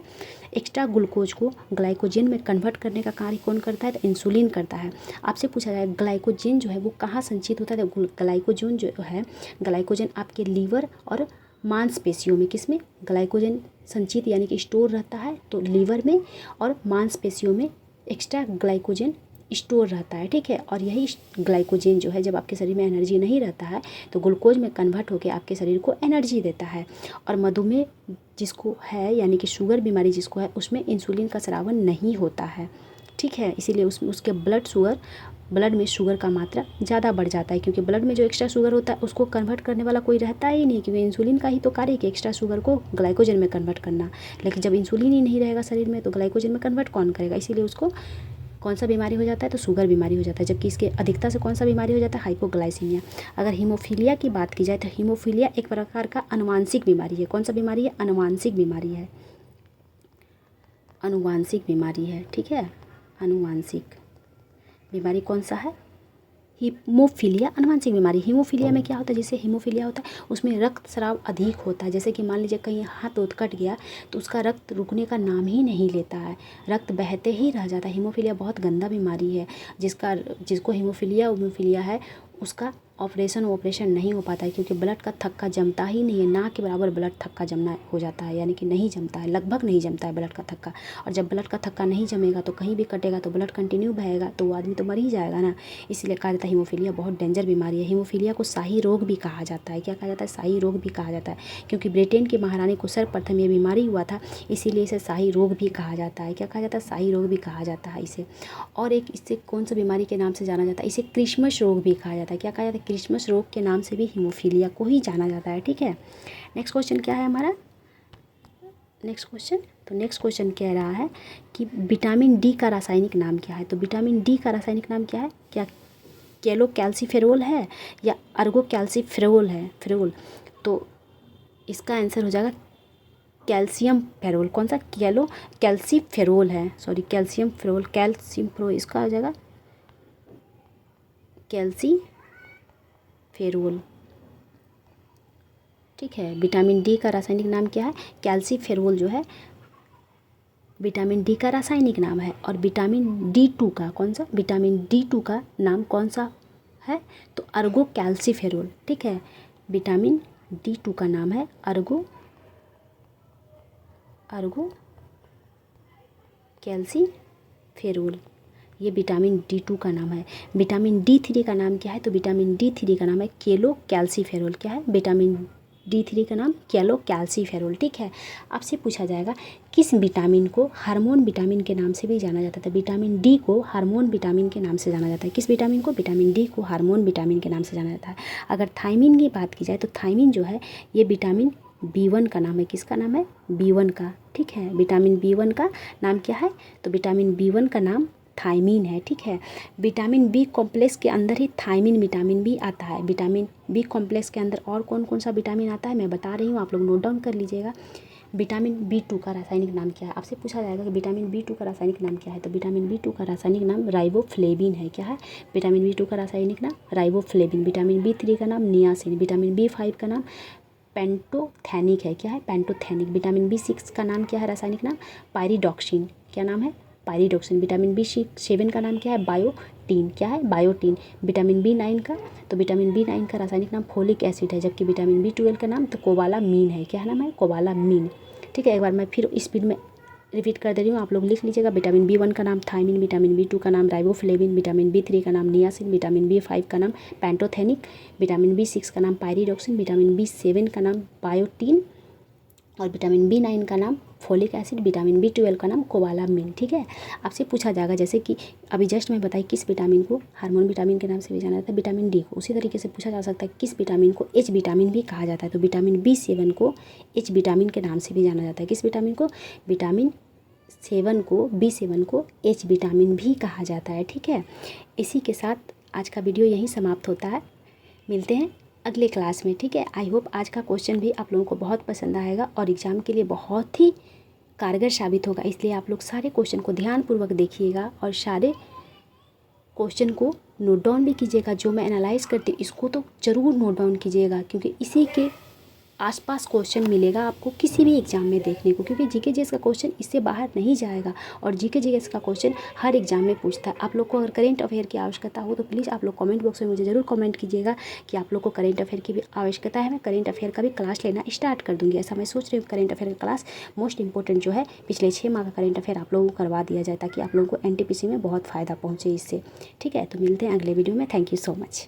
एक्स्ट्रा ग्लूकोज को ग्लाइकोजन में कन्वर्ट करने का कार्य कौन करता है, तो इंसुलिन करता है। आपसे पूछा जाए ग्लाइकोजन जो है वो कहाँ संचित होता है, तो ग्लाइकोजन जो है, ग्लाइकोजन आपके लीवर और मांसपेशियों में, किसमें, ग्लाइकोजन संचित यानी कि स्टोर रहता है, तो लीवर में और मांसपेशियों में एक्स्ट्रा ग्लाइकोजन स्टोर रहता है। ठीक है, और यही ग्लाइकोजन जो है जब आपके शरीर में एनर्जी नहीं रहता है तो ग्लूकोज में कन्वर्ट होकर आपके शरीर को एनर्जी देता है। और मधुमेह जिसको है, यानी कि शुगर बीमारी जिसको है, उसमें इंसुलिन का स्रावन नहीं होता है। ठीक है, इसीलिए उसके ब्लड में शुगर का मात्रा ज़्यादा बढ़ जाता है, क्योंकि ब्लड में जो एक्स्ट्रा शुगर होता है उसको कन्वर्ट करने वाला कोई रहता ही नहीं, क्योंकि इंसुलिन का ही तो कार्य है कि एक्स्ट्रा शुगर को ग्लाइकोजन में कन्वर्ट करना। लेकिन जब इंसुलिन ही नहीं रहेगा शरीर में तो ग्लाइकोजन में कन्वर्ट कौन करेगा, इसीलिए उसको कौन सा बीमारी हो जाता है, तो शुगर बीमारी हो जाता है। जबकि इसके अधिकता से कौन सा बीमारी हो जाता है, हाइपोग्लाइसीमिया। अगर हीमोफीलिया की बात की जाए तो हीमोफीलिया एक प्रकार का आनुवांशिक बीमारी है। कौन सा बीमारी है, आनुवांशिक बीमारी है, आनुवांशिक बीमारी है। ठीक है, आनुवांशिक बीमारी कौन सा है, हीमोफीलिया आनुवांशिक बीमारी। हीमोफीलिया में क्या होता है, जैसे हीमोफीलिया होता है उसमें रक्तस्राव अधिक होता है। जैसे कि मान लीजिए कहीं हाथ उत कट गया तो उसका रक्त रुकने का नाम ही नहीं लेता है, रक्त बहते ही रह जाता है। हीमोफीलिया बहुत गंदा बीमारी है, जिसको हीमोफीलिया है उसका ऑपरेशन नहीं हो पाता है, क्योंकि ब्लड का थक्का जमता ही नहीं है, ना के बराबर ब्लड थक्का जमना हो जाता है, यानी कि नहीं जमता है, लगभग नहीं जमता है ब्लड का थक्का। और जब ब्लड का थक्का नहीं जमेगा तो कहीं भी कटेगा तो ब्लड कंटिन्यू बहेगा, तो वो आदमी तो मर ही जाएगा ना। इसीलिए कहा जाता है हीमोफीलिया बहुत डेंजर बीमारी है। हीमोफीलिया को शाही रोग भी कहा जाता है। क्या कहा जाता है, शाही रोग भी कहा जाता है, क्योंकि ब्रिटेन की महारानी को सर्वप्रथम ये बीमारी हुआ था, इसीलिए इसे शाही रोग भी कहा जाता है। क्या कहा जाता है, शाही रोग भी कहा जाता है इसे। और एक इससे कौन सा बीमारी के नाम से जाना जाता है, इसे क्रिसमस रोग भी कहा जाता है। क्या कहा जाता है, क्रिसमस रोग के नाम से भी हीमोफीलिया को ही जाना जाता है। ठीक है, नेक्स्ट क्वेश्चन क्या है हमारा, नेक्स्ट क्वेश्चन कह रहा है कि विटामिन डी का रासायनिक नाम क्या है। तो विटामिन डी का रासायनिक नाम क्या है, क्या कैलो कैल्सीफेरोल है या अर्गो कैल्सीफेरोल है, तो इसका आंसर हो जाएगा कैल्शियम फेरोल। कौन सा, कैल्सीफेरोल है, सॉरी कैल्शियम फेरोल, इसका हो जाएगा कैल्सीफेरोल। ठीक है, विटामिन डी का रासायनिक नाम क्या है, कैल्सीफेरोल जो है विटामिन डी का रासायनिक नाम है। और विटामिन D2 का कौन सा, विटामिन D2 का नाम कौन सा है, तो अर्गो कैल्सीफेरोल। ठीक है, विटामिन D2 का नाम है अर्गो कैल्सीफेरोल, ये विटामिन D2 का नाम है। विटामिन D3 का नाम क्या है, तो विटामिन D3 का नाम है केलो कैल्सीफेरोल। क्या है, विटामिन D3 का नाम कैलो कैल्सीफेरोल। ठीक है, आपसे पूछा जाएगा किस विटामिन को हार्मोन विटामिन के नाम से भी जाना जाता है। विटामिन डी को हार्मोन विटामिन के नाम से जाना जाता है। किस विटामिन को, विटामिन डी को हार्मोन विटामिन के नाम से जाना जाता है। अगर थायमिन की बात की जाए तो थायमिन जो है ये विटामिन B1 का नाम है। किसका नाम है, B1 का। ठीक है, विटामिन B1 का नाम क्या है, तो विटामिन B1 का नाम थायमिन है। ठीक है, विटामिन बी कॉम्प्लेक्स के अंदर ही थायमिन विटामिन बी आता है। विटामिन बी कॉम्प्लेक्स के अंदर और कौन कौन सा विटामिन आता है मैं बता रही हूँ, आप लोग नोट डाउन कर लीजिएगा। विटामिन B2 का रासायनिक नाम क्या है, आपसे पूछा जाएगा कि विटामिन B2 का रासायनिक नाम क्या है, तो विटामिन B2 का रासायनिक नाम राइबोफ्लेविन है। क्या है, विटामिन B2 का रासायनिक नाम राइबोफ्लेविन। विटामिन B3 का नाम नियासिन। विटामिन B5 का नाम पेंटोथेनिक है। क्या है, पेंटोथेनिक। विटामिन B6 का नाम क्या है, रासायनिक नाम पायरिडॉक्सिन। क्या नाम है, पायरिडॉक्सिन। विटामिन B7 का नाम क्या है, बायोटीन। क्या है, बायोटीन। विटामिन B9 का, तो विटामिन B9 का रासायनिक नाम फोलिक एसिड है। जबकि विटामिन B12 का नाम तो कोबालामीन है। क्या नाम है, कोबालामीन। ठीक है, एक बार मैं फिर स्पीड में रिपीट कर दे रही हूँ, आप लोग लिख लीजिएगा। विटामिन B1 का नाम थायमिन, विटामिन B2 का नाम राइबोफ्लेविन, विटामिन B3 का नाम नियासिन, विटामिन B5 का नाम पेंटोथेनिक, विटामिन B6 का नाम पायरिडॉक्सिन, विटामिन B7 का नाम बायोटीन और विटामिन B9 का नाम फोलिक एसिड, विटामिन B12 का नाम कोबालामिन। ठीक है, आपसे पूछा जाएगा जैसे कि अभी जस्ट मैं बताई किस विटामिन को हार्मोन विटामिन के नाम से भी जाना जाता है, विटामिन डी को। उसी तरीके से पूछा जा सकता है किस विटामिन को H विटामिन भी कहा जाता है, तो विटामिन B7 को H विटामिन के नाम से भी जाना जाता है। किस विटामिन को? विटामिन B7 को H विटामिन भी कहा जाता है। ठीक है, इसी के साथ आज का वीडियो यहीं समाप्त होता है। मिलते हैं अगले क्लास में। ठीक है, आई होप आज का क्वेश्चन भी आप लोगों को बहुत पसंद आएगा और एग्ज़ाम के लिए बहुत ही कारगर साबित होगा। इसलिए आप लोग सारे क्वेश्चन को ध्यानपूर्वक देखिएगा और सारे क्वेश्चन को नोट डाउन भी कीजिएगा। जो मैं एनालाइज करती हूँ इसको तो ज़रूर नोट डाउन कीजिएगा, क्योंकि इसी के आसपास क्वेश्चन मिलेगा आपको किसी भी एग्जाम में देखने को, क्योंकि जीके जीएस का क्वेश्चन इससे बाहर नहीं जाएगा और जीके जीएस का क्वेश्चन हर एग्जाम में पूछता है। आप लोग को अगर करेंट अफेयर की आवश्यकता हो तो प्लीज़ आप लोग कमेंट बॉक्स में मुझे ज़रूर कमेंट कीजिएगा कि आप लोग को करेंट अफेयर की भी आवश्यकता है। मैं करेंट अफेयर का भी क्लास लेना स्टार्ट कर दूँगी, ऐसा मैं सोच रही हूँ। करेंट अफेयर का क्लास मोस्ट इंपॉर्टेंट जो है पिछले 6 माह का करेंट अफेयर आप लोगों को करवा दिया जाए, ताकि आप लोगों को NTPC में बहुत फ़ायदा पहुँचे इससे। ठीक है, तो मिलते हैं अगले वीडियो में। Thank you so much.